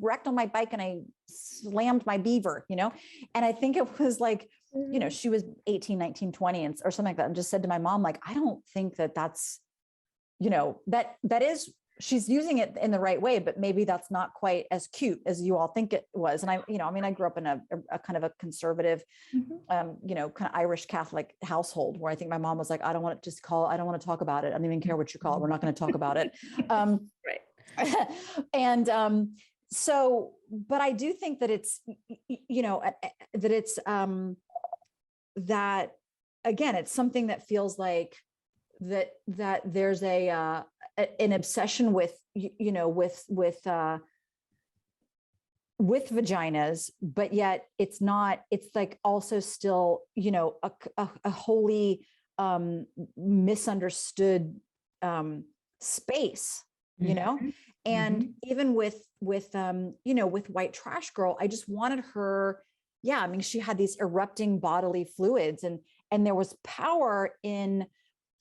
C: wrecked on my bike and I slammed my beaver, you know? And I think it was like, you know, she was 18, 19, 20 or something like that. And just said to my mom, like, I don't think that's, you know, that is, she's using it in the right way, but maybe that's not quite as cute as you all think it was. And I, you know, I mean, I grew up in a kind of a conservative, you know, kind of Irish Catholic household where I think my mom was like, I don't want to talk about it. I don't even care what you call it. We're not going to talk about it.
B: Right.
C: And so, but I do think that it's, you know, that it's, that again, it's something that feels like that there's an obsession with, you know, with vaginas, but yet it's like also still, you know, a wholly misunderstood space, you know? And even with you know, with White Trash Girl, I just wanted her, I mean, she had these erupting bodily fluids and there was power in,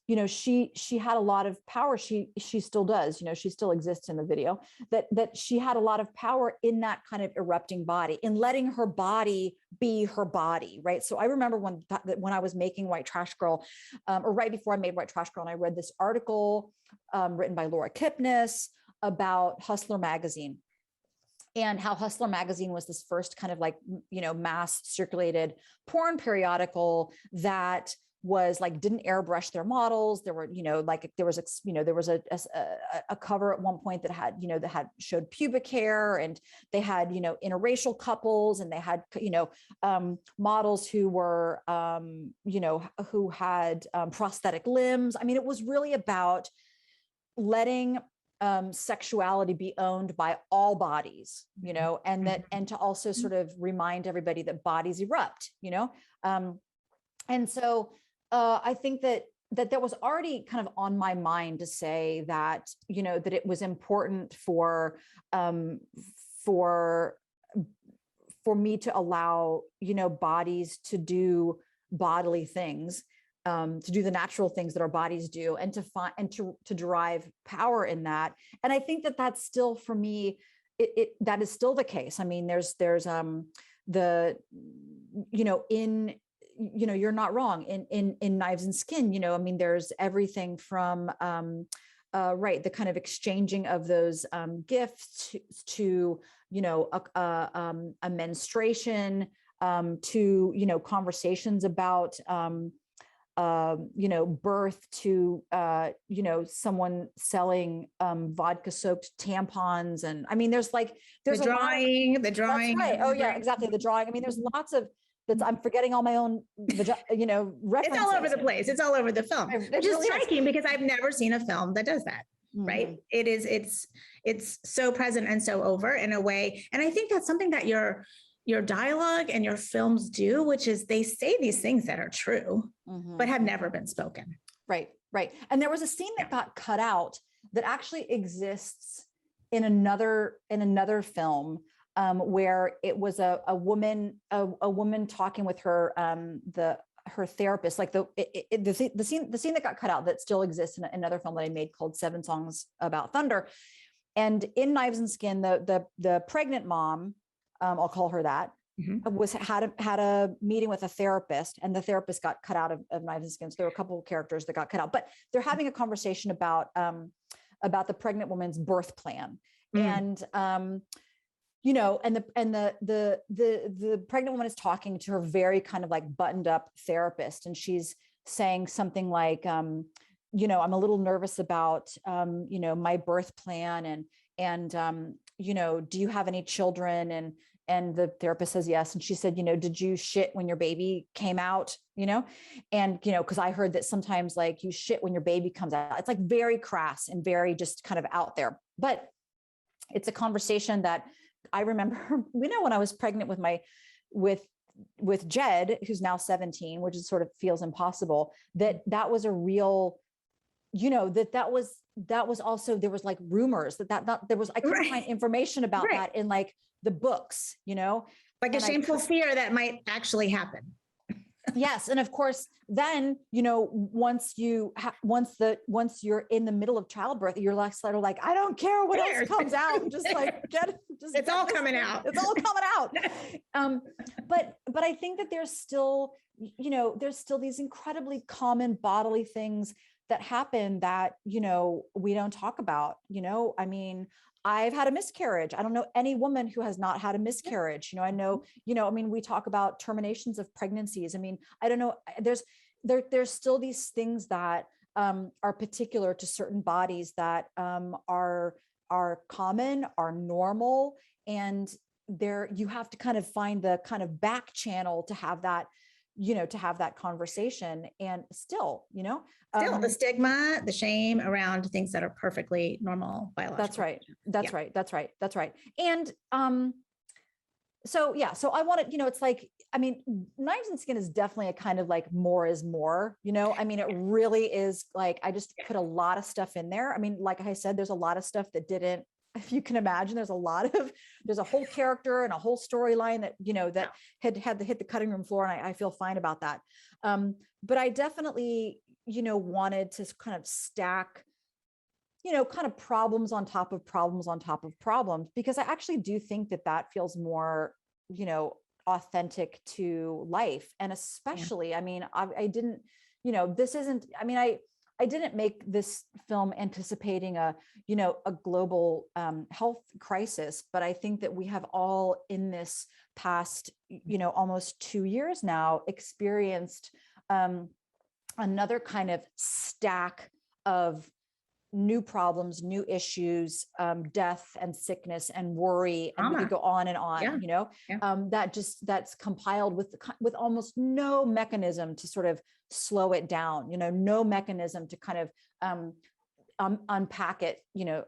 C: you know, she had a lot of power. She still does, you know, she still exists in the video, that she had a lot of power in that kind of erupting body, in letting her body be her body. Right. So I remember when I was making White Trash Girl, or right before I made White Trash Girl, and I read this article written by Laura Kipnis about Hustler magazine, and how Hustler magazine was this first kind of like, you know, mass circulated porn periodical that was like, didn't airbrush their models. There were, you know, like there was a cover at one point that had, you know, showed pubic hair, and they had, you know, interracial couples, and they had, you know, models who were, you know, who had prosthetic limbs. I mean, it was really about letting sexuality be owned by all bodies, you know, and to also sort of remind everybody that bodies erupt, you know? And so I think that was already kind of on my mind to say that, you know, that it was important for me to allow, you know, bodies to do bodily things, to do the natural things that our bodies do, and to find and to derive power in that. And I think that that's still, for me, that is still the case. I mean, there's the, you know, you know, you're not wrong in Knives and Skin, you know, I mean, there's everything from right, the kind of exchanging of those gifts to, you know, a menstruation, to, you know, conversations about you know, birth, to you know, someone selling vodka soaked tampons. And I mean, there's the drawing. That's right. Oh yeah, exactly. The drawing. I mean, there's lots of I'm forgetting all my own, you know, references.
B: It's all over the place. It's all over the film, which is striking because I've never seen a film that does that. Right. It's so present and so over in a way. And I think that's something that your dialogue and your films do, which is they say these things that are true, but have never been spoken.
C: Right. Right. And there was a scene that got cut out that actually exists in another film, where it was a woman talking with her her therapist, like the scene that got cut out that still exists in another film that I made called 7 Songs About Thunder. And in Knives and Skin, the pregnant mom, I'll call her that, had a meeting with a therapist, and the therapist got cut out of Knives and Skin. So there were a couple of characters that got cut out, but they're having a conversation about the pregnant woman's birth plan. And you know, and the pregnant woman is talking to her very kind of like buttoned up therapist, and she's saying something like, you know, I'm a little nervous about, you know, my birth plan, and you know, do you have any children? And the therapist says yes. And she said, you know, did you shit when your baby came out? You know, and, you know, because I heard that sometimes like you shit when your baby comes out. It's like very crass and very just kind of out there. But it's a conversation that I remember, you know, when I was pregnant with Jed, who's now 17, which is sort of feels impossible, that was a real, you know, that was also, there was like rumors that there was, I couldn't find information about that in like the books, you know,
B: like a shameful fear that might actually happen.
C: Yes. And of course, then, you know, once you're in the middle of childbirth, you're like, sort of like, I don't care what else comes out. Just like,
B: it's all coming out.
C: It's all coming out. But I think that there's still, you know, there's still these incredibly common bodily things that happen that, you know, we don't talk about, you know, I mean, I've had a miscarriage. I don't know any woman who has not had a miscarriage. You know, I know, you know, I mean, we talk about terminations of pregnancies. I mean, I don't know, there's still these things that are particular to certain bodies that are common, are normal. And you have to kind of find the kind of back channel to have that, you know, to have that conversation. And still, you know,
B: the stigma, the shame around things that are perfectly normal biological.
C: That's right. And so I wanted, you know, it's like, I mean, Knives and Skin is definitely a kind of like more is more, you know, I mean, it really is like, I just put a lot of stuff in there. I mean, like I said, there's a lot of stuff that didn't, if you can imagine, there's a whole character and a whole storyline that, you know, that had to hit the cutting room floor. And I feel fine about that. But I definitely, you know, wanted to kind of stack, you know, kind of problems on top of problems on top of problems, because I actually do think that feels more, you know, authentic to life. And especially, I mean, I didn't, you know, this isn't, I mean, I didn't make this film anticipating a global health crisis, but I think that we have all in this past, you know, almost 2 years now experienced another kind of stack of new problems, new issues, death and sickness and worry, and we could go on and on, you know, that's compiled with almost no mechanism to sort of slow it down, you know, no mechanism to kind of unpack it, you know,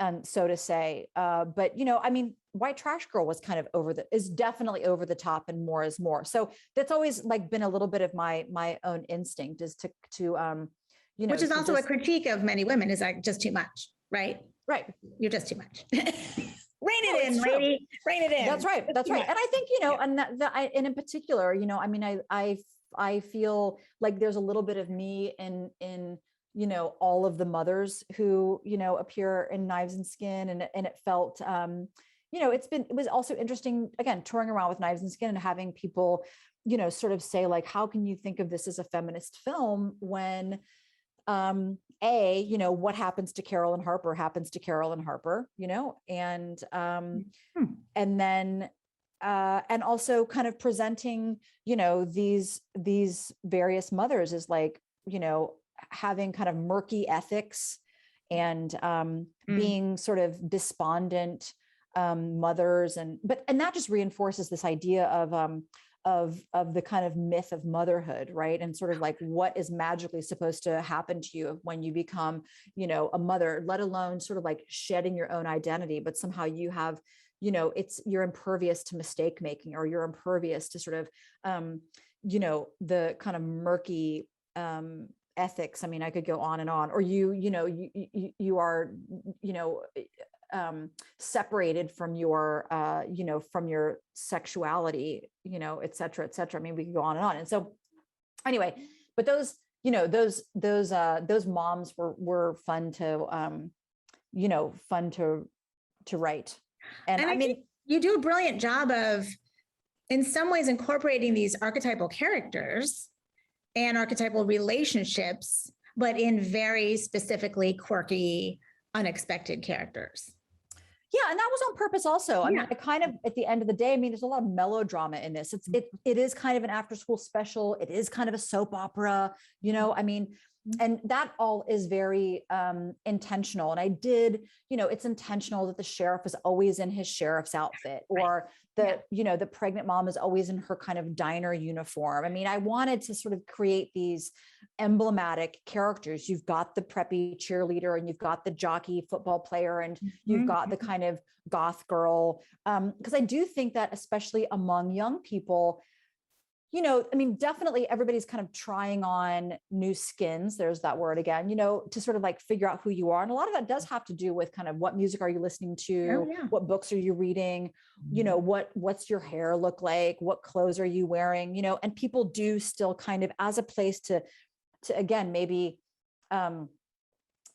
C: and so to say, but, you know, I mean, White Trash Girl was kind of is definitely over the top, and more is more. So that's always like been a little bit of my own instinct, is to you know,
B: which is also a critique of many women, is like just too much, right?
C: Right.
B: You're just too much. Rein it in, lady. Rein it in.
C: That's right. That's right. And I think, you know, and in particular, you know, I mean, I feel like there's a little bit of me in, you know, all of the mothers who, you know, appear in Knives and Skin, and it felt, you know, it was also interesting, again, touring around with Knives and Skin and having people, you know, sort of say like, how can you think of this as a feminist film when, you know, what happens to Carol and Harper happens to Carol and Harper, you know, and then, and also kind of presenting, you know, these various mothers as like, you know, having kind of murky ethics and being sort of despondent mothers, and that just reinforces this idea of the kind of myth of motherhood, right? And sort of like what is magically supposed to happen to you when you become, you know, a mother, let alone sort of like shedding your own identity, but somehow you have, you know, you're impervious to mistake making, or you're impervious to sort of, you know, the kind of murky ethics. I mean, I could go on and on, or you know, you are, you know, separated from your, you know, from your sexuality, you know, et cetera, et cetera. I mean, we could go on and on. And so anyway, but those, you know, those moms were fun to, you know, fun to write. And I mean,
B: you do a brilliant job of, in some ways, incorporating these archetypal characters and archetypal relationships, but in very specifically quirky, unexpected characters.
C: Yeah, and that was on purpose also. I mean, I kind of, at the end of the day, I mean, there's a lot of melodrama in this. It is kind of an after school special. It is kind of a soap opera, you know, I mean, and that all is very intentional. And I did, you know, it's intentional that the sheriff is always in his sheriff's outfit, or the, you know, the pregnant mom is always in her kind of diner uniform. I mean, I wanted to sort of create these emblematic characters. You've got the preppy cheerleader, and you've got the jockey football player, and you've got the kind of goth girl. Because I do think that, especially among young people, you know, I mean, definitely everybody's kind of trying on new skins. There's that word again, you know, to sort of like figure out who you are. And a lot of that does have to do with kind of what music are you listening to? What books are you reading? You know, what's your hair look like? What clothes are you wearing? You know, and people do still kind of, as a place to again, maybe kind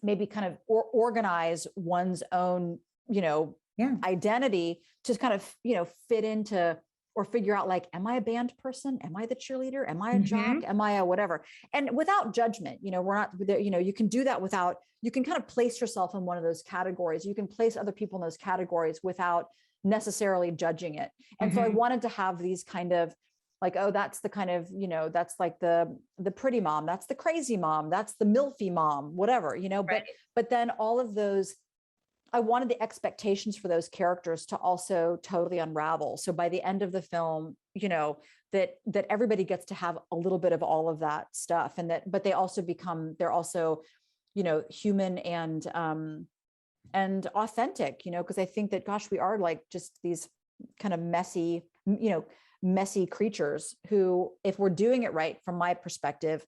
C: of organize one's own, you know, identity to kind of, you know, fit into, or figure out, like, am I a band person? Am I the cheerleader? Am I a jock? Am I a whatever? And without judgment, you know, we're not, you know, you can do that without, you can kind of place yourself in one of those categories. You can place other people in those categories without necessarily judging it. And so I wanted to have these kind of like, oh, that's the kind of, you know, that's like the pretty mom, that's the crazy mom, that's the milfy mom, whatever, you know, but then all of those, I wanted the expectations for those characters to also totally unravel. So by the end of the film, you know, that everybody gets to have a little bit of all of that stuff, and that, but they also become, they're also, you know, human and authentic, you know, because I think that, gosh, we are like just these kind of messy, you know, messy creatures who, if we're doing it right, from my perspective,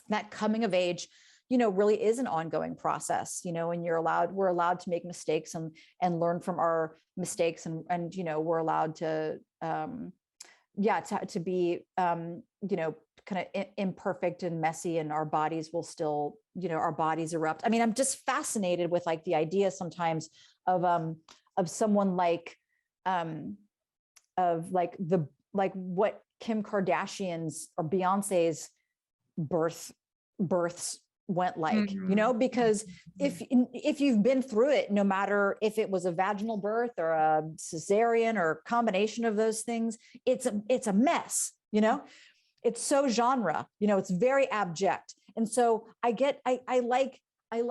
C: that coming of age, you know, really is an ongoing process, you know, and we're allowed to make mistakes and learn from our mistakes. And, you know, we're allowed to, to be, you know, kind of imperfect and messy, and our bodies will still, you know, our bodies erupt. I mean, I'm just fascinated with like the idea sometimes of someone like, of like what Kim Kardashian's or Beyonce's births went like, you know, because if you've been through it, no matter if it was a vaginal birth or a cesarean or a combination of those things, it's a mess, you know, it's so genre, you know, it's very abject. And so I like, I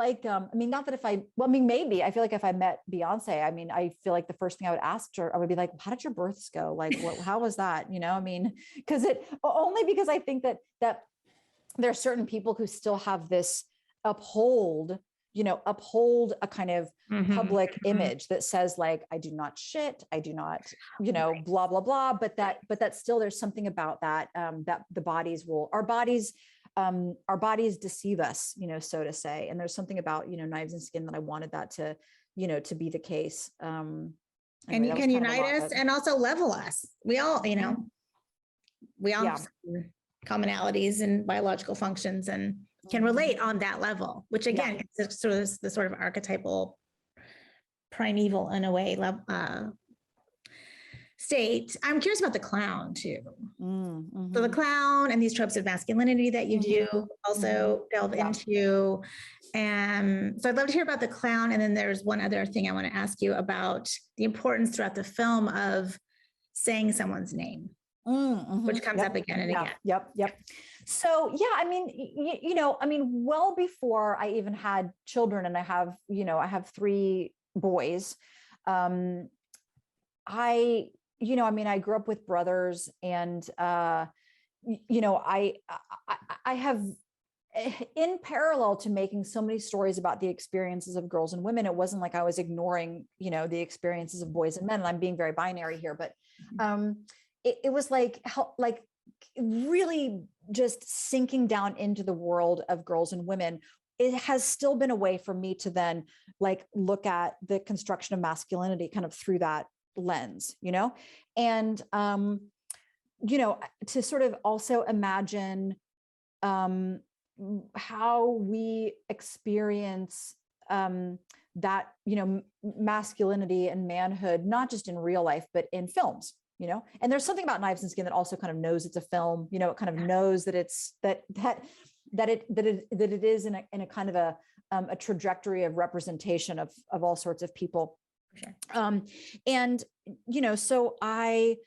C: mean, not that maybe I feel like if I met Beyonce, I mean, I feel like the first thing I would ask her, I would be like, how did your births go? Like, how was that? You know, I mean, only because I think that there are certain people who still have this uphold a kind of public image that says like, I do not shit, I do not, you know, blah, blah, blah. But that still, there's something about that, that our bodies deceive us, you know, so to say. And there's something about, you know, Knives and Skin that I wanted that to, you know, to be the case. Anyway,
B: and you can unite us and also level us. We all, you know, have commonalities and biological functions and can relate on that level, which again, is sort of the sort of archetypal primeval in a way state. I'm curious about the clown too. So the clown and these tropes of masculinity that you do also delve into. And so I'd love to hear about the clown. And then there's one other thing I want to ask you about the importance throughout the film of saying someone's name. Which comes up again and again.
C: Yep. So, yeah, I mean, you know, I mean, well before I even had children, and I have 3 boys. I grew up with brothers, and, you know, I have, in parallel to making so many stories about the experiences of girls and women, it wasn't like I was ignoring, you know, the experiences of boys and men. And I'm being very binary here, but, it was like really just sinking down into the world of girls and women. It has still been a way for me to then like look at the construction of masculinity kind of through that lens, you know, and, you know, to sort of also imagine how we experience that, masculinity and manhood, not just in real life, but in films, and there's something about Knives and Skin that also kind of knows it's a film, it kind of knows that it's that it is in a kind of a trajectory of representation of all sorts of people.
B: Sure.
C: And, so I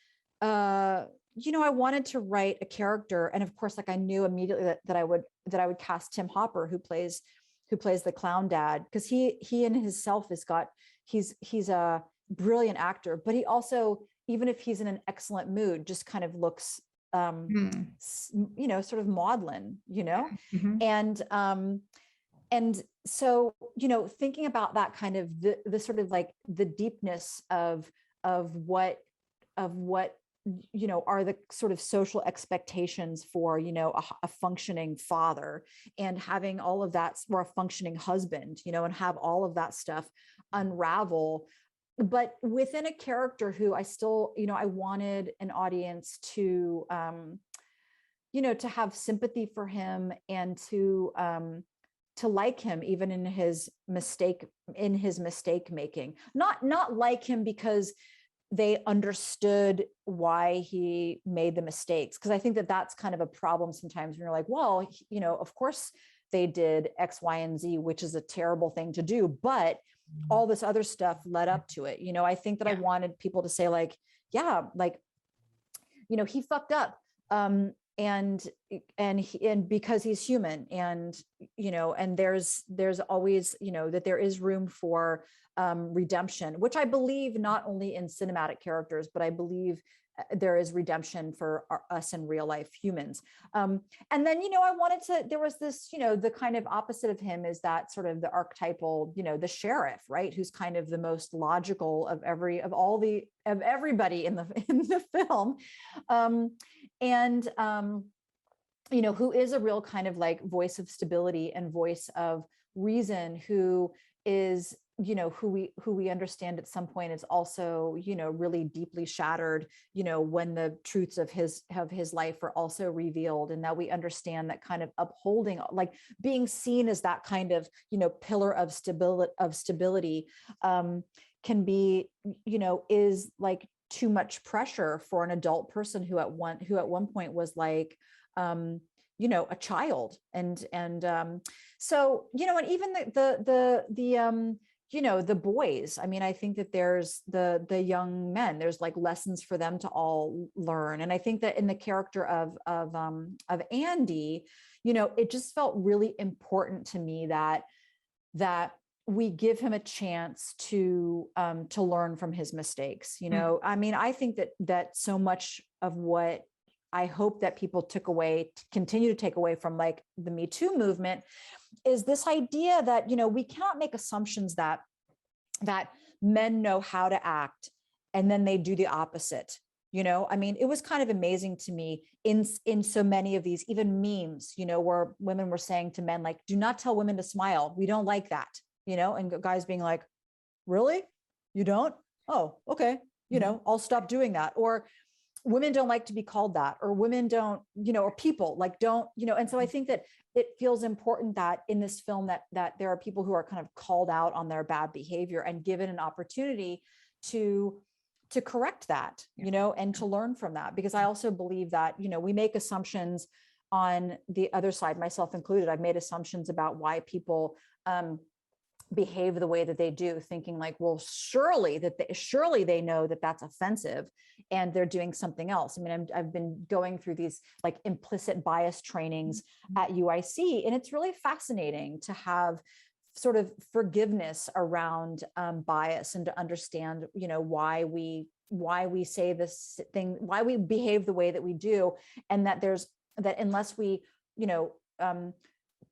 C: wanted to write a character, and of course, like I knew immediately that I would cast Tim Hopper, who plays the clown dad, because he in himself he's a brilliant actor, but he also, even if he's in an excellent mood, just kind of looks, sort of maudlin, and so, thinking about that kind of the sort of like the deepness of what are the sort of social expectations for, a functioning father, and having all of that, or a functioning husband, and have all of that stuff unravel, but within a character who I still, I wanted an audience to, to have sympathy for him, and to like him even in his mistake making, not like him because they understood why he made the mistakes. Because I think that that's kind of a problem sometimes when you're like, well, of course they did X, Y, and Z, which is a terrible thing to do, but all this other stuff led up to it. I think that I wanted people to say like, yeah, like, he fucked up. And because he's human, and and there's always, that there is room for redemption, which I believe not only in cinematic characters, but I believe there is redemption for us in real life humans. And then, I wanted to, there was this, the kind of opposite of him is that sort of the archetypal, the sheriff, right? Who's kind of the most logical of everybody in the film. Who is a real kind of like voice of stability and voice of reason, who is, who we understand at some point is also, really deeply shattered, when the truths of his life are also revealed, and that we understand that kind of upholding, like being seen as that kind of, pillar of stability, can be, is like too much pressure for an adult person who at one point was like, a child, and so, and even the boys, I mean, I think that there's the young men, there's like lessons for them to all learn. And I think that in the character of Andy, it just felt really important to me that we give him a chance to learn from his mistakes. I mean, I think that so much of what I hope that people continue to take away from like the Me Too movement is this idea that, we cannot make assumptions that men know how to act and then they do the opposite. I mean, it was kind of amazing to me in so many of these, even memes, where women were saying to men, like, do not tell women to smile. We don't like that, and guys being like, really? You don't? Oh, okay. I'll stop doing that. Or women don't like to be called that, or women don't, or people like don't, and so I think that it feels important that in this film that there are people who are kind of called out on their bad behavior and given an opportunity to correct that, and to learn from that. Because I also believe that, we make assumptions on the other side, myself included. I've made assumptions about why people behave the way that they do, thinking like, well, surely they know that that's offensive and they're doing something else. I mean, I've been going through these like implicit bias trainings at UIC, and it's really fascinating to have sort of forgiveness around bias, and to understand, why we say this thing, why we behave the way that we do, and that unless we,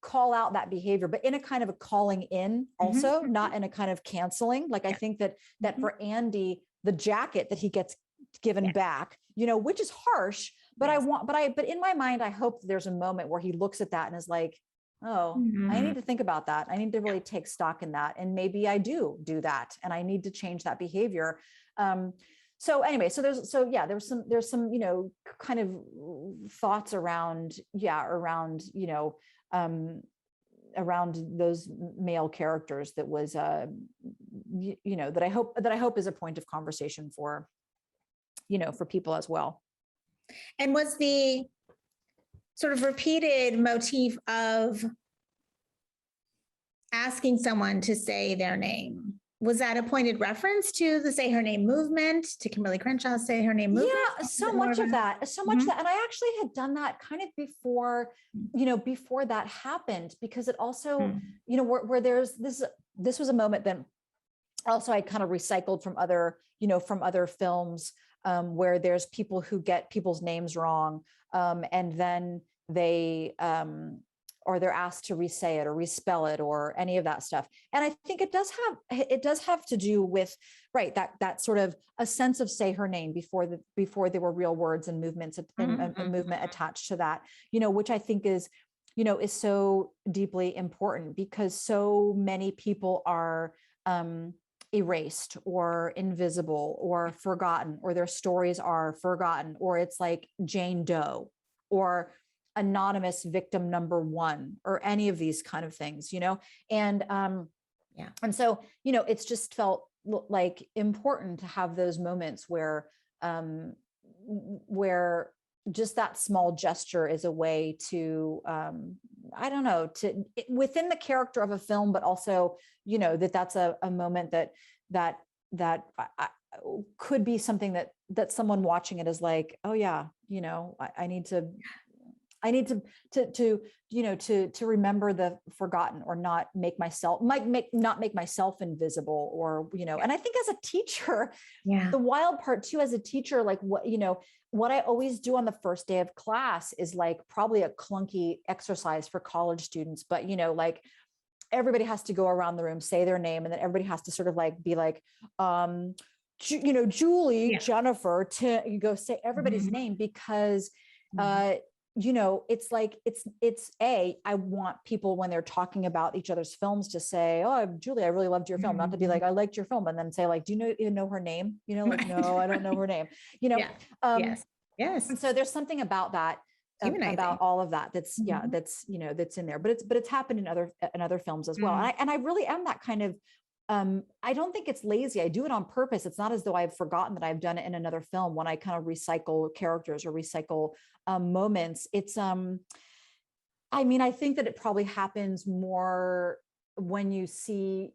C: call out that behavior, but in a kind of a calling in also, not in a kind of canceling. Like, I think that for Andy, the jacket that he gets given back, which is harsh, but but in my mind, I hope there's a moment where he looks at that and is like, oh, I need to think about that. I need to really take stock in that. And maybe I do that. And I need to change that behavior. So anyway, there's some, kind of thoughts around, around those male characters that was, that I hope is a point of conversation for, for people as well.
B: And was the sort of repeated motif of asking someone to say their name, was that a pointed reference to the Say Her Name movement, to Kimberly Crenshaw's Say Her Name movement?
C: Yeah, so much of that. And I actually had done that kind of before, before that happened, because it also, where there's this was a moment that also I kind of recycled from other, from other films, where there's people who get people's names wrong, and then they, or they're asked to re-say it or respell it or any of that stuff. And I think it does have to do with, right, that sort of a sense of Say Her Name before there were real words and movements and a movement attached to that, which I think is so deeply important, because so many people are erased or invisible or forgotten, or their stories are forgotten, or it's like Jane Doe or anonymous victim number one, or any of these kind of things, and and so it's just felt like important to have those moments where just that small gesture is a way to I don't know, to within the character of a film, but also that's a moment that could be something that someone watching it is like, oh yeah, I need to remember the forgotten, or not make myself invisible, or, and I think as a teacher, the wild part too, as a teacher, like what I always do on the first day of class is like probably a clunky exercise for college students, but like everybody has to go around the room, say their name, and then everybody has to sort of like be like, Julie, Jennifer, you go say everybody's name, because it's like, I want people when they're talking about each other's films to say, oh, Julie, I really loved your film, not to be like, I liked your film, and then say like, do you even know her name? Like, no, I don't know her name,
B: Yes.
C: And so there's something about that, about all of that. That's, that's in there, but it's happened in other films as well. And I really am that kind of, I don't think it's lazy. I do it on purpose. It's not as though I've forgotten that I've done it in another film when I kind of recycle characters or recycle moments. It's, I think that it probably happens more when you see,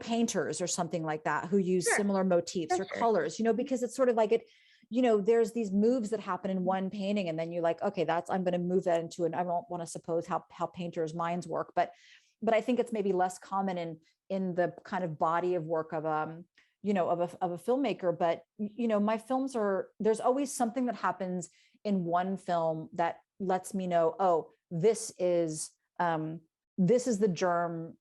C: painters or something like that, who use similar motifs or colors, because it's sort of like there's these moves that happen in one painting, and then you're like, okay, I'm going to move that into I don't want to suppose how painters' minds work, but I think it's maybe less common in the kind of body of work of a filmmaker. But my films there's always something that happens in one film that lets me know, oh, this is the germ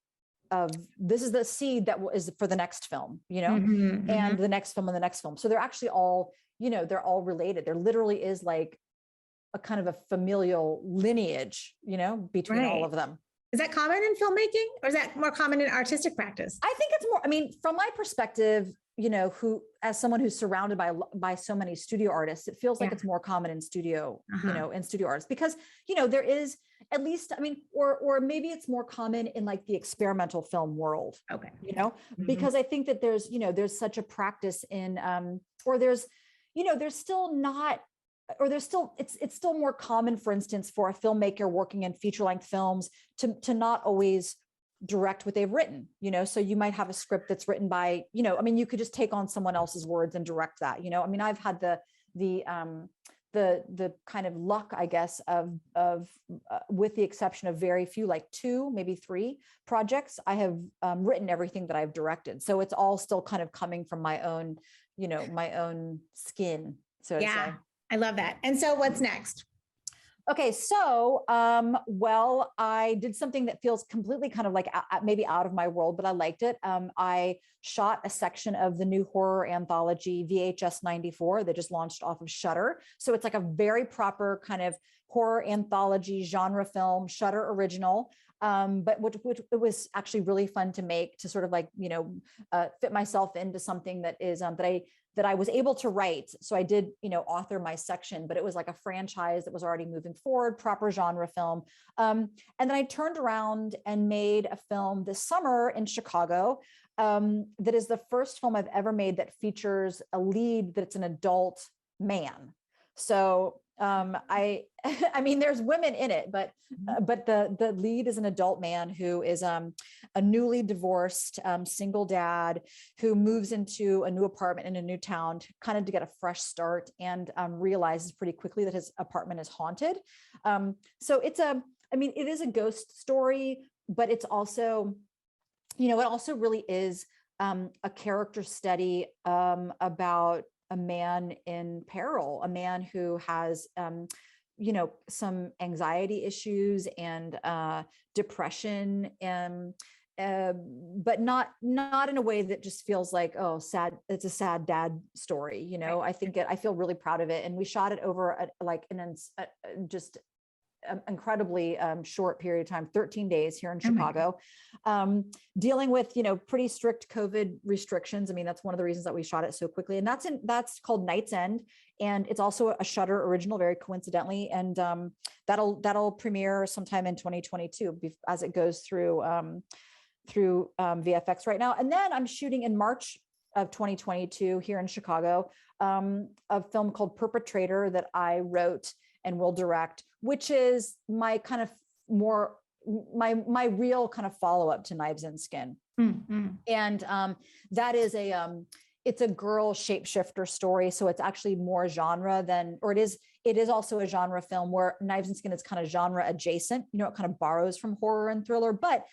C: of, this is the seed that is for the next film, and the next film and the next film. So they're actually all, they're all related. There literally is like a kind of a familial lineage, between all of them.
B: Is that common in filmmaking, or is that more common in artistic practice?
C: I think it's more, from my perspective, who, as someone who's surrounded by so many studio artists, it feels like it's more common in studio, in studio artists, because, there is at least, or maybe it's more common in like the experimental film world.
B: Okay.
C: Because I think that there's, there's such a practice in, or there's still not, or there's still, it's still more common, for instance, for a filmmaker working in feature-length films to not always direct what they've written, so you might have a script that's written by, you could just take on someone else's words and direct that, I've had the kind of luck, I guess, of with the exception of very few, like 2, maybe 3 projects, I have written everything that I've directed. So it's all still kind of coming from my own, my own skin, so to say.
B: I love that. And so what's next?
C: Okay, so, well, I did something that feels completely kind of like maybe out of my world, but I liked it. I shot a section of the new horror anthology VHS 94 that just launched off of Shudder. So it's like a very proper kind of horror anthology genre film, Shudder original. But which it was actually really fun to make, to sort of like, fit myself into something that is, that that I was able to write. So I did, author my section, but it was like a franchise that was already moving forward, proper genre film. And then I turned around and made a film this summer in Chicago. That is the first film I've ever made that features a lead that's an adult man. So I mean, there's women in it, but the lead is an adult man who is a newly divorced single dad who moves into a new apartment in a new town, kind of to get a fresh start, and realizes pretty quickly that his apartment is haunted. So it is a ghost story, but it's also, it also really is a character study about a man in peril, a man who has, some anxiety issues and depression, and but not in a way that just feels like, oh, sad. It's a sad dad story. I think I feel really proud of it, and we shot it over just incredibly short period of time, 13 days here in Chicago, dealing with, pretty strict COVID restrictions. I mean, that's one of the reasons that we shot it so quickly. And that's called Night's End. And it's also a Shudder original, very coincidentally. And that'll premiere sometime in 2022 as it goes through VFX right now. And then I'm shooting in March of 2022 here in Chicago, a film called Perpetrator that I wrote and will direct, which is my kind of more my real kind of follow-up to Knives and Skin. Mm-hmm. And that is it's a girl shapeshifter story. So it's actually more genre it is also a genre film, where Knives and Skin is kind of genre adjacent. It kind of borrows from horror and thriller, but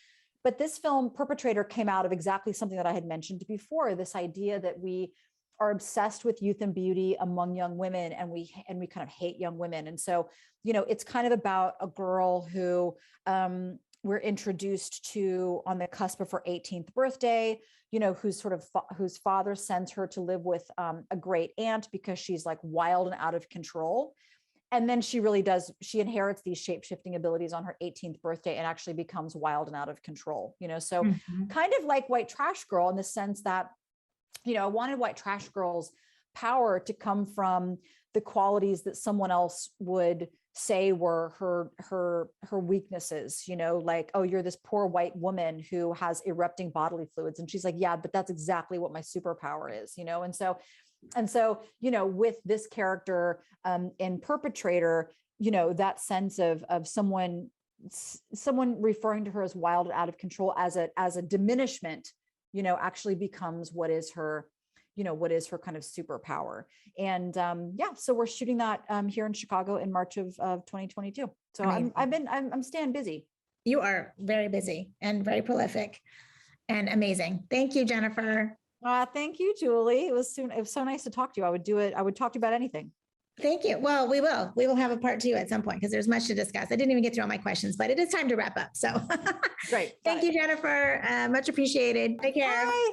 C: this film Perpetrator came out of exactly something that I had mentioned before, this idea that we are obsessed with youth and beauty among young women, and we kind of hate young women. And so, it's kind of about a girl who we're introduced to on the cusp of her 18th birthday, whose father sends her to live with a great aunt because she's like wild and out of control. And then she inherits these shape-shifting abilities on her 18th birthday and actually becomes wild and out of control, so kind of like White Trash Girl, in the sense that, I wanted White Trash Girl's power to come from the qualities that someone else would say were her weaknesses, like, oh, you're this poor white woman who has erupting bodily fluids. And she's like, yeah, but that's exactly what my superpower is, and so, with this character in Perpetrator, that sense of someone referring to her as wild and out of control as a diminishment, actually becomes what is her kind of superpower. And so we're shooting that here in Chicago in March of 2022. So I'm staying busy.
B: You are very busy and very prolific and amazing. Thank you, Jennifer.
C: Thank you, Julie. It was so nice to talk to you. I would talk to you about anything.
B: Thank you. Well, we will have a part 2 at some point, because there's much to discuss. I didn't even get through all my questions, but it is time to wrap up. So
C: great.
B: Thank you, Jennifer. Much appreciated. Take care.
C: Bye.